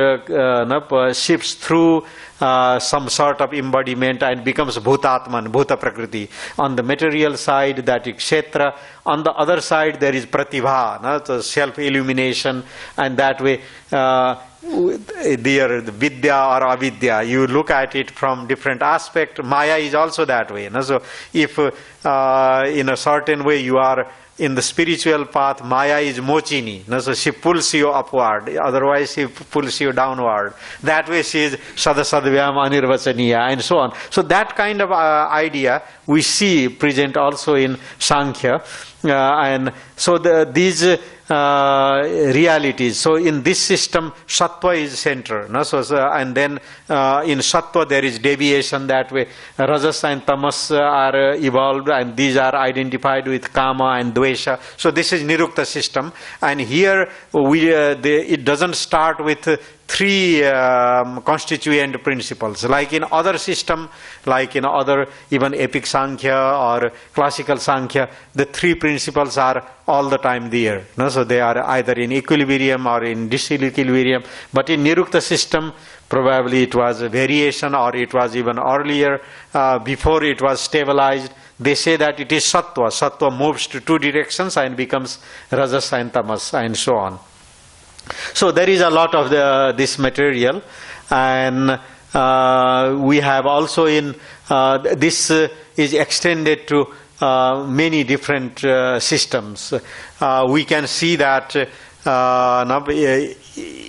shifts through some sort of embodiment and becomes Bhutatman, Bhuta Prakriti. On the material side, that is Kshetra. On the other side, there is Pratibha, so self-illumination, and that way the Vidya or Avidya, you look at it from different aspect. Maya is also that way. So if in a certain way you are in the spiritual path, Maya is Mochini. So she pulls you upward, otherwise she pulls you downward. That way she is Sadasadvyam Anirvachaniya and so on. So that kind of idea we see present also in Sankhya. And so these realities. So in this system, Sattva is center. No? And then in Sattva there is deviation that way. Rajas and Tamas are evolved, and these are identified with Kama and Dvesha. So this is Nirukta system. And here it doesn't start with three constituent principles. Like in other system, like in other even epic Samkhya or classical Samkhya, the three principles are all the time there. No? So they are either in equilibrium or in disequilibrium. But in Nirukta system, probably it was a variation, or it was even earlier, before it was stabilized. They say that it is Sattva. Sattva moves to two directions and becomes Rajas and Tamas and so on. So there is a lot of this material, and we have also in this is extended to many different systems. We can see that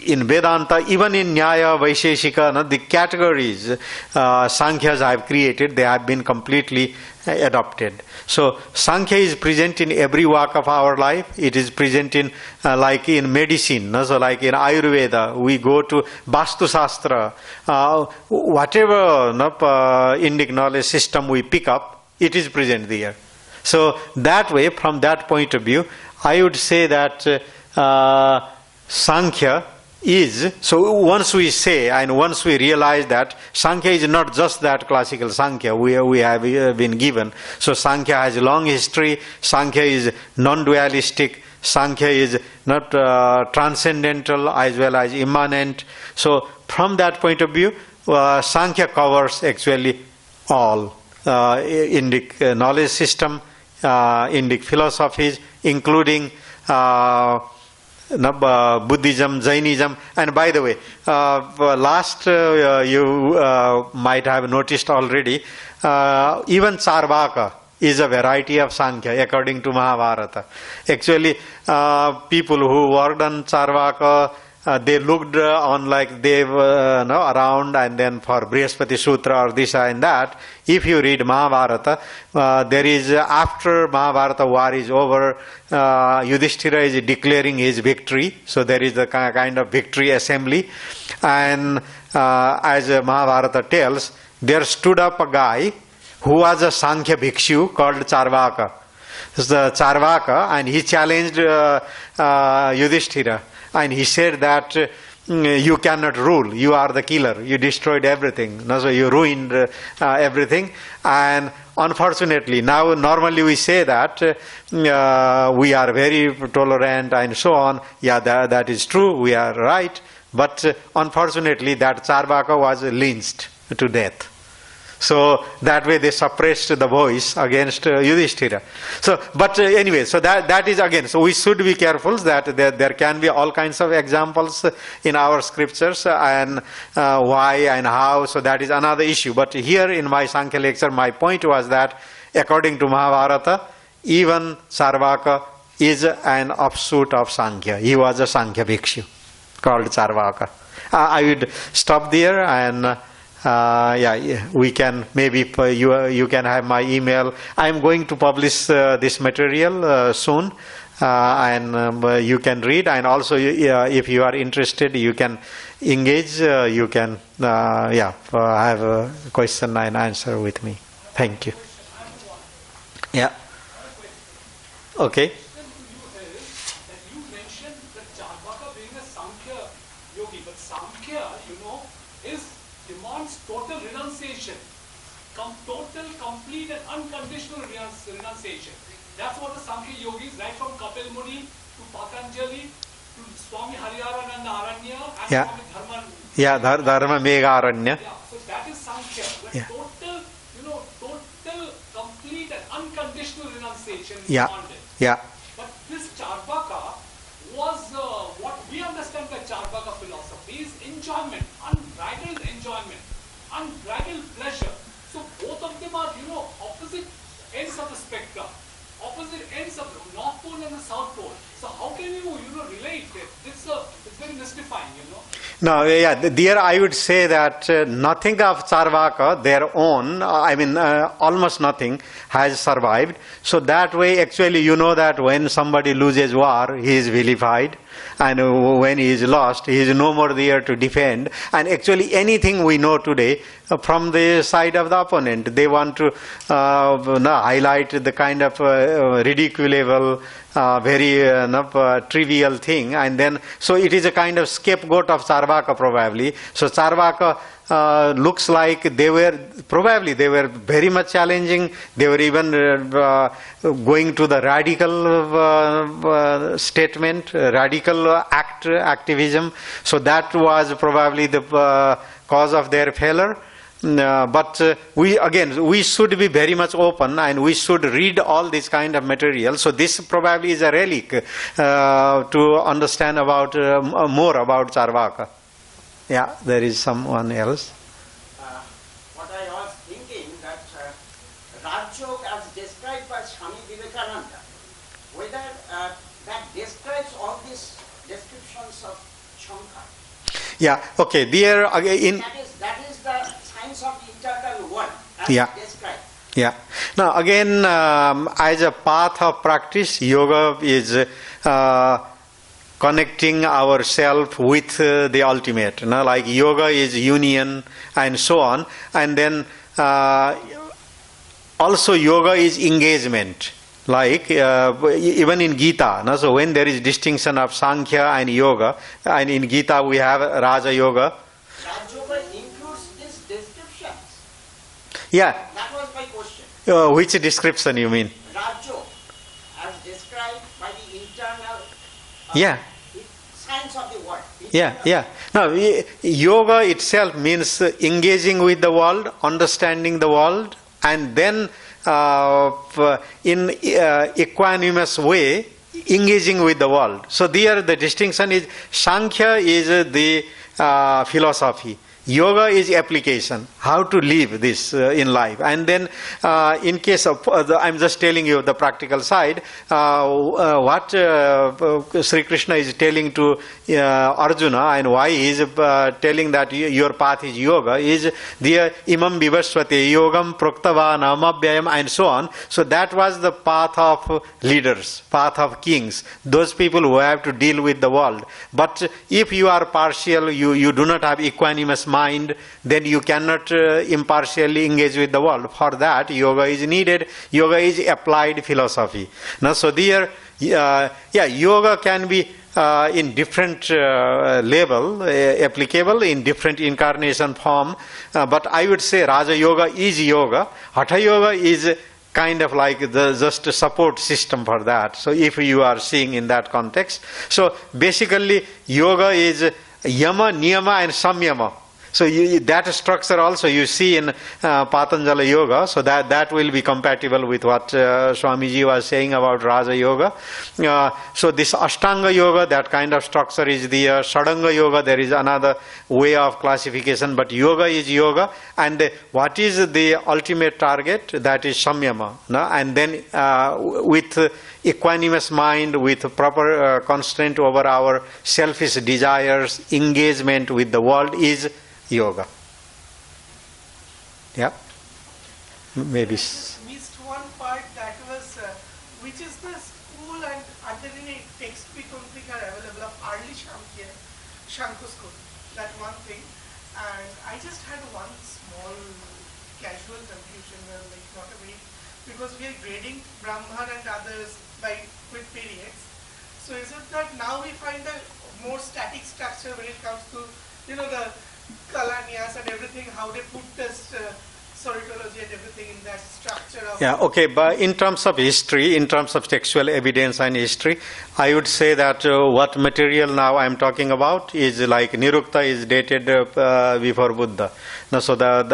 in Vedanta, even in Nyaya, Vaisheshika, the categories Sankhyas have created, they have been completely adopted. So Sankhya is present in every walk of our life. It is present in like in medicine, so like in Ayurveda, we go to Vastu Shastra, whatever Indic knowledge system we pick up, it is present there. So that way, from that point of view, I would say that Sankhya is, so once we say and once we realize that Sankhya is not just that classical Sankhya we have been given. So Sankhya has a long history, Sankhya is non-dualistic, Sankhya is not transcendental as well as immanent. So from that point of view, Sankhya covers actually all Indic knowledge system, Indic philosophies, including Buddhism, Jainism. And by the way, last you might have noticed already, even Charvaka is a variety of Sankhya according to Mahabharata. Actually, people who worked on Charvaka, they looked on like they were around, and then for Brihaspati Sutra or this and that. If you read Mahabharata, there is, after Mahabharata war is over, Yudhishthira is declaring his victory. So there is a kind of victory assembly. And as Mahabharata tells, there stood up a guy who was a Sankhya Bhikshu called Charvaka. The Charvaka, and he challenged Yudhishthira. And he said that you cannot rule, you are the killer, you destroyed everything, so you ruined everything. And unfortunately, now normally we say that we are very tolerant and so on. Yeah, that is true, we are right. But unfortunately, that Charvaka was lynched to death. So that way they suppressed the voice against Yudhishthira. So, but anyway, so that is again, so we should be careful that there can be all kinds of examples in our scriptures, and why and how, so that is another issue. But here in my Sankhya lecture, my point was that according to Mahabharata, even Charvaka is an offshoot of Sankhya. He was a Sankhya Bhikshu called Charvaka. I would stop there, and yeah, we can, maybe you can have my email. I am going to publish this material soon, and you can read, and also if you are interested, you can engage, you can have a question and answer with me. Thank you. Yeah. Okay. You mentioned that Charvaka being a Samkhya yogi, but Samkhya, demands total renunciation, total, complete and unconditional renunciation. That's what the Samkhya yogis, right from Kapil Muni to Patanjali to Swami Hariharananda Aranya and Swami Dharma. Yeah, Dharma Mega Aranya. Yeah, so that is Samkhya. Total, total, complete and unconditional renunciation is demanded. Yeah. But this Charvaka was what we understand by Charvaka philosophy is enjoyment, unbridled enjoyment, unbridled pleasure. So both of them are, opposite ends of the spectrum, opposite ends of the North Pole and the South Pole. So how can you, relate it? It's very mystifying, No, yeah, there I would say that nothing of Charvaka, their own, almost nothing has survived. So that way, actually, you know that when somebody loses war, he is vilified. And when he is lost, he is no more there to defend. And actually, anything we know today from the side of the opponent, they want to highlight the kind of ridiculable, very trivial thing. And then, so it is a kind of scapegoat of Charvaka probably. So Charvaka looks like they were very much challenging. They were even going to the radical statement, radical activism. So that was probably the cause of their failure. But we should be very much open, and we should read all this kind of material. So this probably is a relic to understand about more about Charvaka. Yeah, there is someone else. What I was thinking that Rajyog as described by Swami Vivekananda, whether that describes all these descriptions of Samkhya. Yeah, okay. There again. That is the science of the internal world as described. Yeah. Now again, as a path of practice, yoga is connecting ourselves with the ultimate. Like yoga is union and so on. And then also yoga is engagement. Like even in Gita, so when there is distinction of Samkhya and yoga, and in Gita we have Raja Yoga. Raja Yoga includes these descriptions. Yeah. That was my question. Which description you mean? Raja Yoga as described by the internal science of the world. Yeah. Now, yoga itself means engaging with the world, understanding the world, and then in equanimous way engaging with the world. So there the distinction is Samkhya is the philosophy. Yoga is application, how to live this in life. And then in case of, I'm just telling you the practical side, what Sri Krishna is telling to Arjuna and why he is telling that your path is yoga is the imam vivasvate yogam proktava namabhyayam and so on. So that was the path of leaders, path of kings, those people who have to deal with the world. But if you are partial, you do not have equanimous mind, then you cannot impartially engage with the world. For that, yoga is needed. Yoga is applied philosophy. Now, so there, yoga can be in different level, applicable in different incarnation form. But I would say Raja Yoga is yoga. Hatha Yoga is kind of like just a support system for that. So if you are seeing in that context. So basically, yoga is yama, niyama and samyama. So that structure also you see in Patanjali Yoga, so that will be compatible with what Swamiji was saying about Raja Yoga. So this Ashtanga Yoga, that kind of structure is the Sadanga Yoga, there is another way of classification, but yoga is yoga, and what is the ultimate target? That is Samyama. And then with equanimous mind, with proper constraint over our selfish desires, engagement with the world is yoga. Yeah, maybe. Missed one part, that was which is the school and alternate textbook are available of early Samkhya, Shankhu school. That one thing, and I just had one small casual confusion, like not a very, because we are grading Brahman and others with periods. So is it that now we find a more static structure when it comes to the Kalanyas and everything, how they put this soritology and everything in that structure of... Yeah, okay, but in terms of history, in terms of textual evidence and history, I would say that what material now I'm talking about is like Nirukta is dated before Buddha. No, so around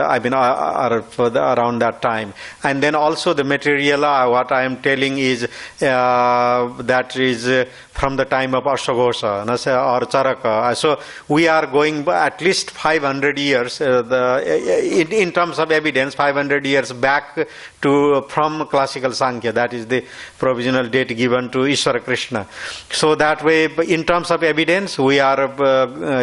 that time. And then also the material, what I am telling is that is from the time of Ashwagosha or Charaka. So we are going at least 500 years in terms of evidence. evidence 500 years back from classical Samkhya. That is the provisional date given to Ishvara Krishna. So that way, in terms of evidence, we are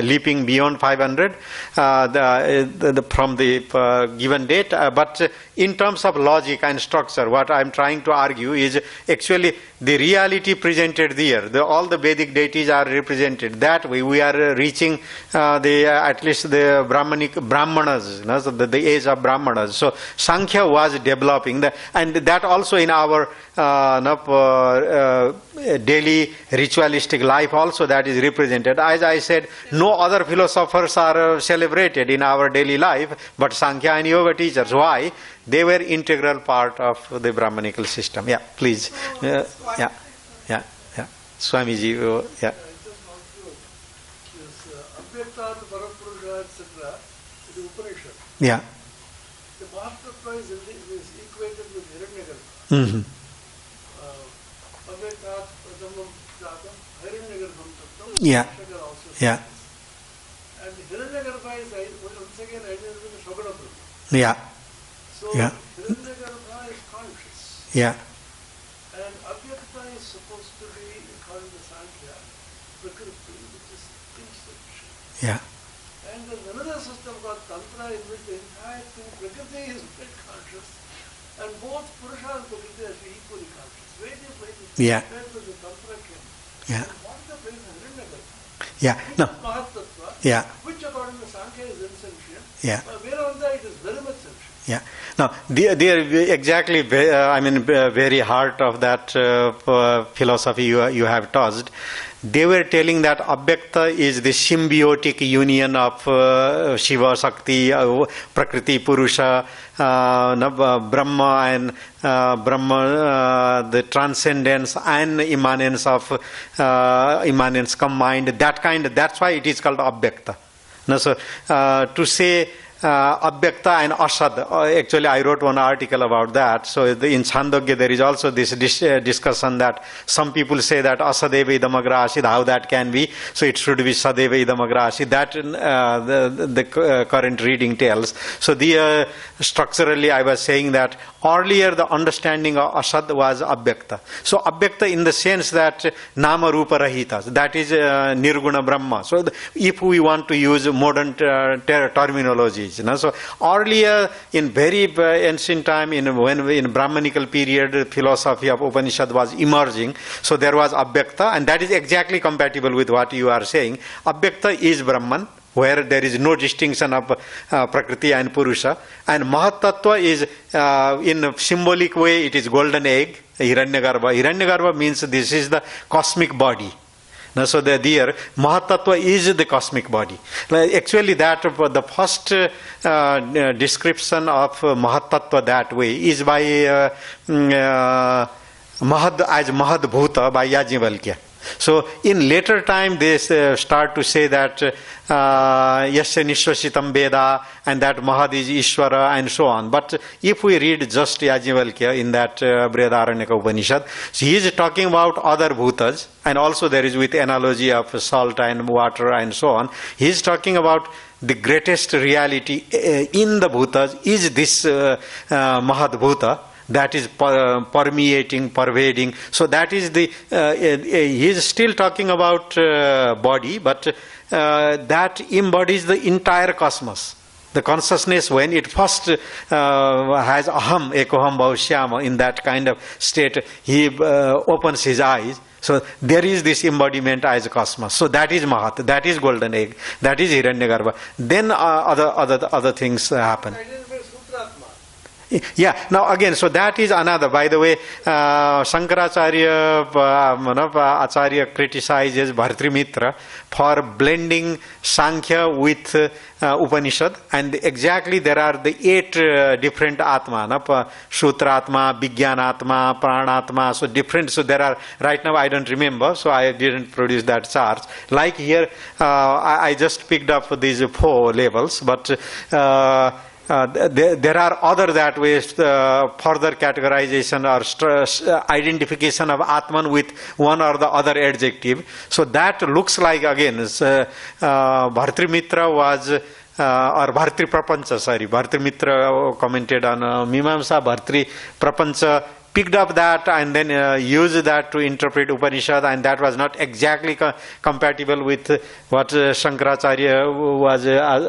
leaping beyond 500 from the given date. But in terms of logic and structure, what I am trying to argue is actually the reality presented there. All the Vedic deities are represented. That way, we are reaching at least the Brahmanas, so the age of Brahmanas. So Samkhya was developing, and that also in our daily ritualistic life also that is represented. As I said, no other philosophers are celebrated in our daily life, but Samkhya and Yoga teachers. Why? They were integral part of the Brahmanical system. Yeah, please. Yeah. Swamiji, yeah. Yeah. The Mahatma is equated with Hiranyagarbha. Mm-hmm. Yeah. Yeah. And Hiranyagarbha is once again identified with Shoganabhrahma. Yeah. So Yeah. Hiranyagarbha is conscious. Yeah. And Avyakta is supposed to be, according to Samkhya, Prakriti, which is insufficient. Yeah. And there's another system called Tantra in which the entire thing, Prakriti is very conscious, and both Purusha and Prakriti are equally conscious. Various ways Yeah. compared to the Tantra came. Yeah. And what is the place of Hiranyagarbha? Yeah. Which No. is Mahatattva, Yeah. which according to Samkhya is insentient, Yeah. but whereas it is very much sentient. Yeah. Now, they are exactly, very heart of that philosophy you have touched. They were telling that Avyakta is the symbiotic union of Shiva, Shakti, Prakriti, Purusha, Brahma, and the transcendence and immanence of immanence combined. That's why it is called Avyakta. Now, so to say Avyakta and Asad. Actually, I wrote one article about that. So in Chandogya, there is also this discussion that some people say that Asadeva idamagra asid, how that can be. So it should be Sadeva idamagra asid. That the current reading tells. So structurally, I was saying that earlier the understanding of Asad was Avyakta. So Avyakta in the sense that Nama Rupa Rahitas, that is Nirguna Brahma. So if we want to use modern terminology, so earlier in very ancient time, when in Brahmanical period, philosophy of Upanishad was emerging, so there was Avyakta, and that is exactly compatible with what you are saying. Avyakta is Brahman, where there is no distinction of Prakriti and Purusha, and Mahatattva is in a symbolic way, it is golden egg, Hiranyagarbha. Hiranyagarbha means this is the cosmic body. Now, so there, Mahatattva is the cosmic body. Actually, that the first description of Mahatattva that way is by Mahad as Mahadbhuta by Yajnavalkya. So in later time they start to say that Yasya Nishwasitam Veda and that Mahad is Ishvara and so on. But if we read just Yajnavalkya in that Brihadaranyaka Upanishad, so he is talking about other bhutas, and also there is with analogy of salt and water and so on. He is talking about the greatest reality in the bhutas is this Mahadbhuta. That is permeating, pervading. So that is the, he is still talking about body, but that embodies the entire cosmos. The consciousness, when it first has aham, ekoham bhavashyama, in that kind of state, he opens his eyes. So there is this embodiment as cosmos. So that is Mahat, that is golden egg, that is Hiranyagarbha. Then other things happen. Yeah, now again, so that is another. By the way, Shankaracharya Acharya criticizes Bhartrimitra for blending Samkhya with Upanishad, and exactly there are the 8 different Atma, Shutratma, Vijnanatma, Pranatma, so different. So there are, right now I don't remember, so I didn't produce that chart. Like here, I just picked up these 4 levels, but there are other that ways further categorization or identification of Atman with one or the other adjective. So that looks like, again, Bhartrimitra was or Bhartri Prapancha, sorry, Bhartri Mitra commented on Mimamsa, Bhartri Prapancha picked up that and then used that to interpret Upanishad, and that was not exactly compatible with what Shankaracharya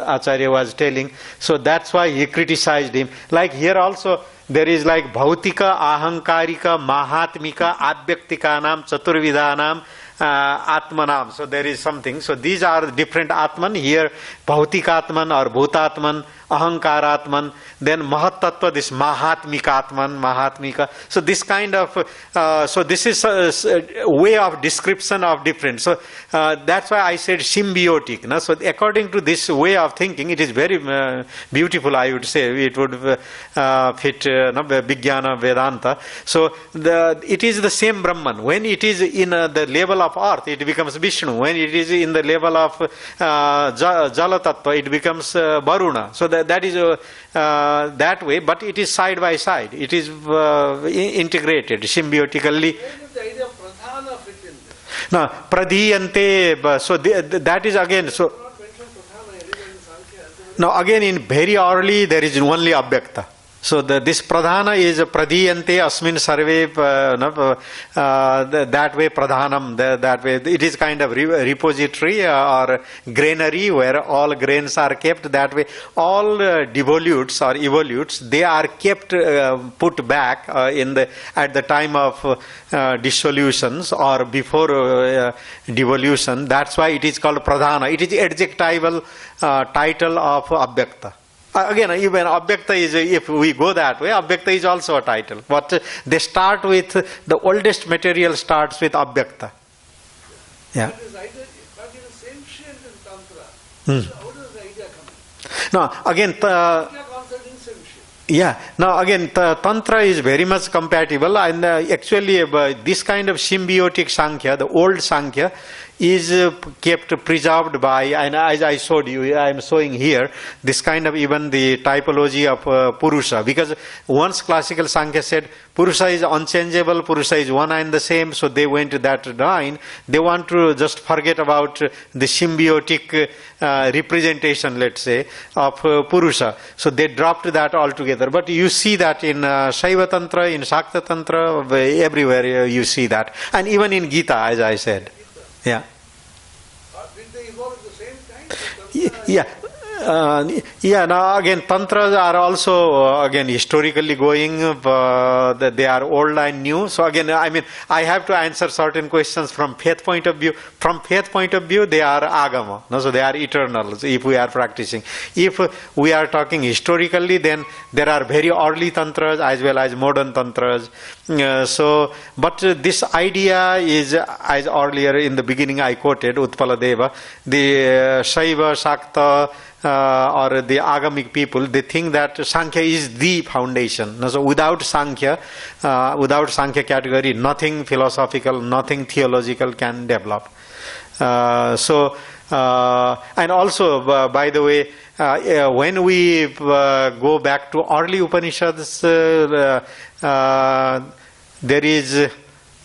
Acharya was telling. So that's why he criticized him. Like here also, there is like Bhautika, Ahankarika, Mahatmika, Abhyaktikanam, Chaturvidanam, Atmanam. So there is something. So these are different Atman. Here, Bhautikatman or Bhutatman, Ahankaratman, then Mahatattva, this Mahatmikatman, Mahatmika. So this kind of, so this is a way of description of different. So that's why I said symbiotic. No? So according to this way of thinking, it is very beautiful, I would say. It would fit Vijnana Vedanta. So it is the same Brahman. When it is in the level of earth, it becomes Vishnu. When it is in the level of Jala Tattva, it becomes Varuna. So that is that way, but it is side by side. It is integrated symbiotically. Where does the idea of pradhana fit in this? Now, pradhiyante, so that is again, so Not mention pradhana anywhere in Samkhya. now again in very early there is only abhyakta. So this pradhana is pradhiyante asmin sarve, that way pradhanam, that way. It is kind of repository or granary where all grains are kept. That way all devolutes or evolutes, they are kept, put back at the time of dissolutions or before devolution. That's why it is called pradhana. It is adjectival title of abhyakta. Again, even Abhyakta is, if we go that way, Abhyakta is also a title. But they start with, the oldest material starts with Abhyakta. Yeah. But it is ancient in Tantra. So how does the idea come in? Now, again, Samkhya concept is ancient. yeah. Now, again, Tantra is very much compatible, and actually, this kind of symbiotic Sankhya, the old Sankhya, is kept preserved by, and as I showed you, I am showing here, this kind of even the typology of Purusha, because once classical Sankhya said Purusha is unchangeable, Purusha is one and the same, so they went to that line. They want to just forget about the symbiotic representation, let's say, of Purusha. So they dropped that altogether. But you see that in Shaiva Tantra, in Shakta Tantra, everywhere you see that. And even in Gita, as I said. Yeah. Did they evolve at the same time? Yeah. Yeah, now again, Tantras are also, again, historically going, they are old and new. So again, I mean, I have to answer certain questions from faith point of view. From faith point of view, they are Agama. No? So they are eternal, if we are practicing. If we are talking historically, then there are very early Tantras as well as modern Tantras. But this idea is, as earlier in the beginning I quoted, Utpala Deva, the Shaiva, Shakta, or the Agamic people, they think that Sankhya is the foundation. So without Sankhya category, nothing philosophical, nothing theological can develop. And also, by the way, when we go back to early Upanishads, there is,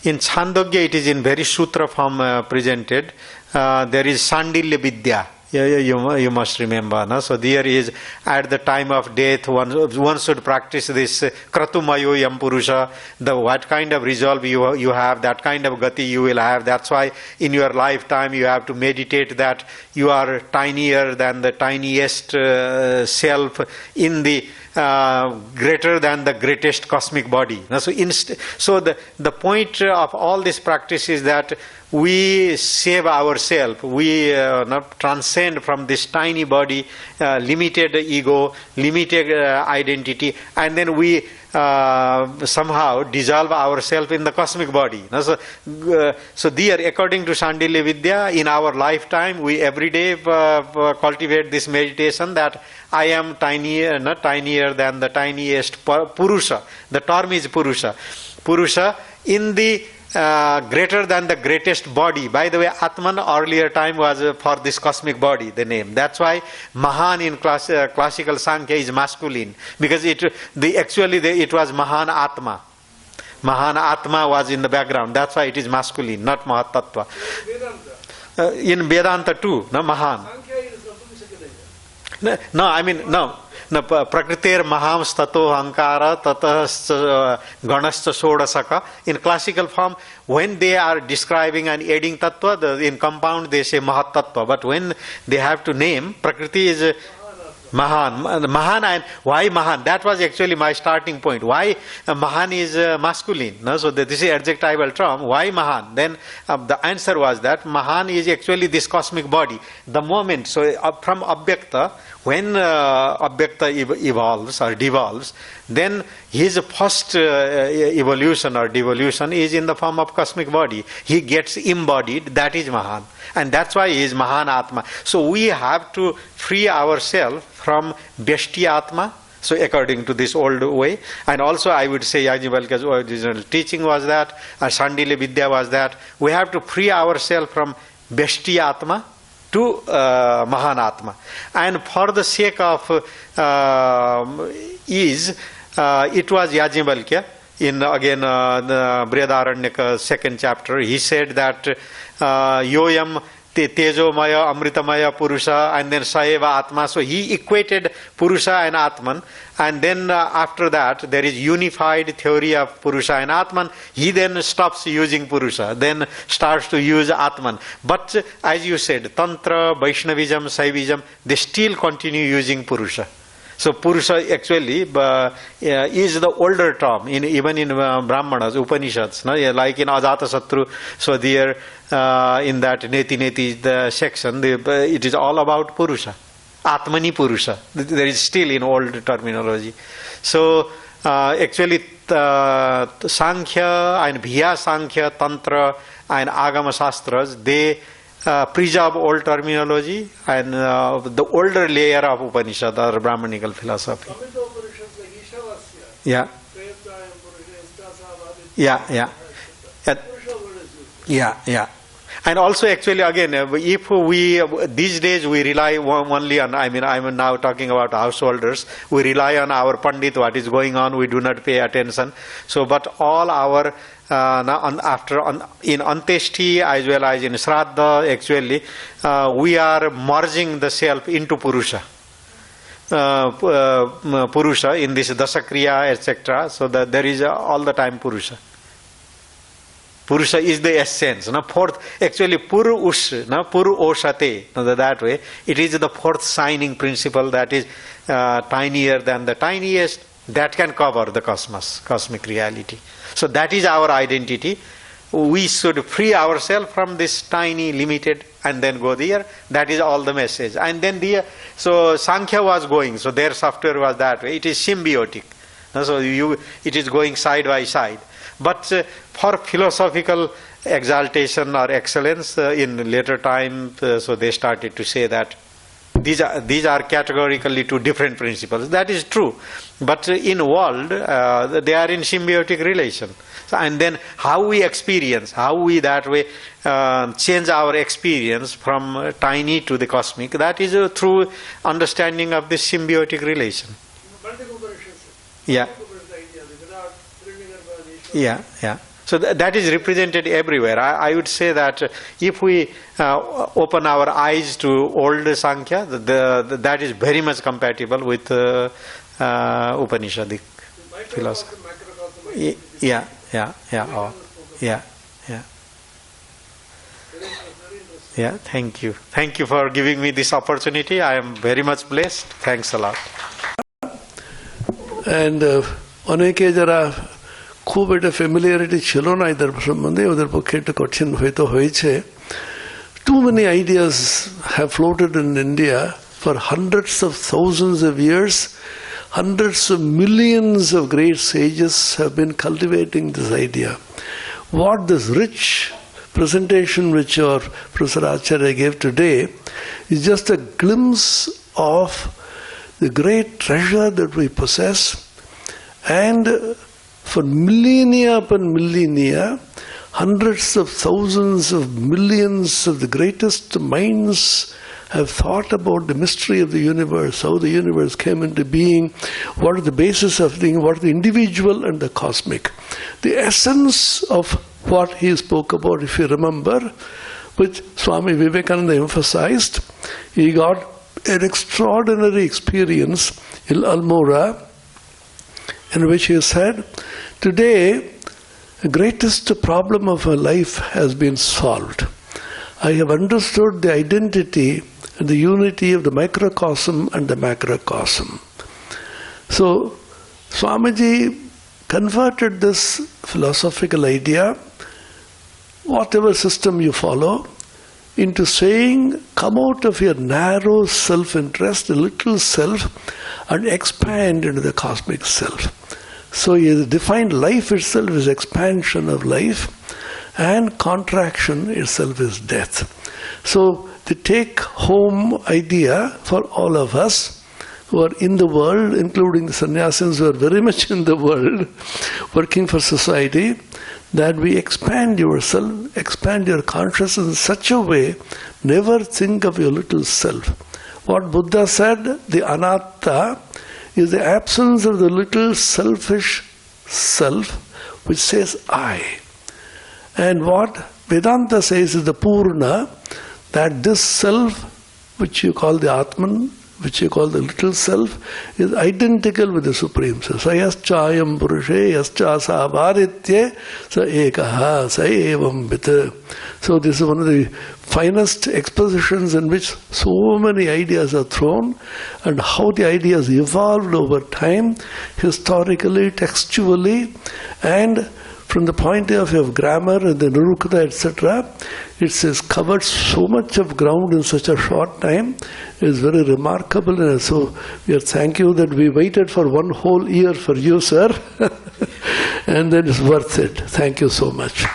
in Chandogya, it is in very sutra form presented, there is Sandilya Vidya. You must remember. No? So there is, at the time of death, one should practice this kratumayo yam purusha, what kind of resolve you have, that kind of gati you will have. That's why in your lifetime you have to meditate that you are tinier than the tiniest self in the greater than the greatest cosmic body. So the point of all this practice is that we save ourselves, we transcend from this tiny body, limited ego, limited identity, and then we somehow dissolve ourselves in the cosmic body. So there, according to Shandilya Vidya, in our lifetime, we every day cultivate this meditation that I am tinier, not tinier than the tiniest Purusha. The term is Purusha. Purusha in the greater than the greatest body. By the way, Atman earlier time was for this cosmic body, the name. That's why Mahan in classical Sankhya is masculine, because it was Mahan Atma. Mahan Atma was in the background. That's why it is masculine, not Mahatattva. In Vedanta too, no Mahan. Samkhya is Napumsaka. No, I mean, no. No, Prakritir Mahams Tato Ankara Tatah Ganascha Sodasaka. In classical form, when they are describing and adding Tattva, in compound they say Mahat Tattva. But when they have to name, Prakriti is Mahan. Mahan, and why Mahan? That was actually my starting point. Why Mahan is masculine? No? So this is adjectival term. Why Mahan? Then the answer was that Mahan is actually this cosmic body. The moment, so from Abhyakta, when Abhyakta evolves or devolves, then his first evolution or devolution is in the form of cosmic body. He gets embodied, that is Mahan. And that's why he is Mahan Atma. So we have to free ourselves from Vyashti Atma, so according to this old way. And also I would say Yajnavalkya's original teaching was that, Shandilya Vidya was that, we have to free ourselves from Vyashti Atma to Mahanatma. And for the sake of ease, it was Yajnavalkya. In again the Brihadaranyaka second chapter, he said that Yoyam Tejomaya Amritamaya Purusha and then Saeva Atma. So he equated Purusha and Atman, and then after that there is unified theory of Purusha and Atman. He then stops using Purusha, then starts to use Atman. But as you said, Tantra, Vaishnavism, Saivism, they still continue using Purusha. So Purusha actually is the older term, even in Brahmanas, Upanishads, no? Like in Ajatasatru. So there in that Neti Neti the section, it is all about Purusha, Atmani Purusha. There is still in old terminology. So actually Samkhya and Bhiya Samkhya, Tantra and Agama Shastras, they preserve old terminology and the older layer of Upanishad or Brahmanical philosophy. Yeah. Yeah. Yeah. And also actually again, if we, these days we rely only on, I mean I'm now talking about householders, we rely on our Pandit, what is going on, we do not pay attention. So but all our in Anteshti as well as in Shraddha, actually we are merging the self into Purusha. Purusha in this Dasakriya, etc. So that there is all the time Purusha. Purusha is the essence. Fourth, actually Purush, Puruoshate, that way. It is the fourth shining principle that is tinier than the tiniest, that can cover the cosmos, cosmic reality. So that is our identity. We should free ourselves from this tiny, limited, and then go there. That is all the message. And then so Samkhya was going, so their software was that way. It is symbiotic. So it is going side by side. But for philosophical exaltation or excellence in later time, so they started to say that these are categorically two different principles. That is true. But in world, they are in symbiotic relation. So, and then how we experience, how we that way change our experience from tiny to the cosmic, that is through understanding of this symbiotic relation. Yeah. Yeah. So that is represented everywhere. I would say that if we open our eyes to old Samkhya, that is very much compatible with Upanishadic philosophy. Yeah. Thank you. Thank you for giving me this opportunity. I am very much blessed. Thanks a lot. And অনেকে যারা খুব একটা familiarity ছিল না এদের সম্বন্ধে, ওদের পক্ষে একটু কঠিন হয়তো হয়েছে. Too many ideas have floated in India for hundreds of thousands of years. Hundreds of millions of great sages have been cultivating this idea. What this rich presentation which our Professor Acharya gave today is just a glimpse of the great treasure that we possess. And for millennia upon millennia, hundreds of thousands of millions of the greatest minds have thought about the mystery of the universe, how the universe came into being, what are the basis of things, what are the individual and the cosmic. The essence of what he spoke about, if you remember, which Swami Vivekananda emphasized, he got an extraordinary experience in Almora, in which he said, today, the greatest problem of my life has been solved. I have understood the identity and the unity of the microcosm and the macrocosm. So, Swamiji converted this philosophical idea, whatever system you follow, into saying, come out of your narrow self-interest, the little self, and expand into the cosmic self. So he has defined life itself as expansion of life, and contraction itself is death. So the take-home idea for all of us who are in the world, including the sannyasins who are very much in the world, working for society, that we expand yourself, expand your consciousness in such a way, never think of your little self. What Buddha said, the anatta, is the absence of the little selfish self which says I. And what Vedanta says is the Purna, that this self, which you call the Atman, which you call the little self, is identical with the Supreme Self. Sa yaschayam purushe yascha sa bharitye sa ekaha sa evam vit. So this is one of the finest expositions in which so many ideas are thrown, and how the ideas evolved over time, historically, textually, and from the point of view of grammar and the Nirukta, etc., it has covered so much of ground in such a short time. It is very remarkable, and so we are thank you that we waited for 1 whole year for you, sir. And then it's worth it. Thank you so much.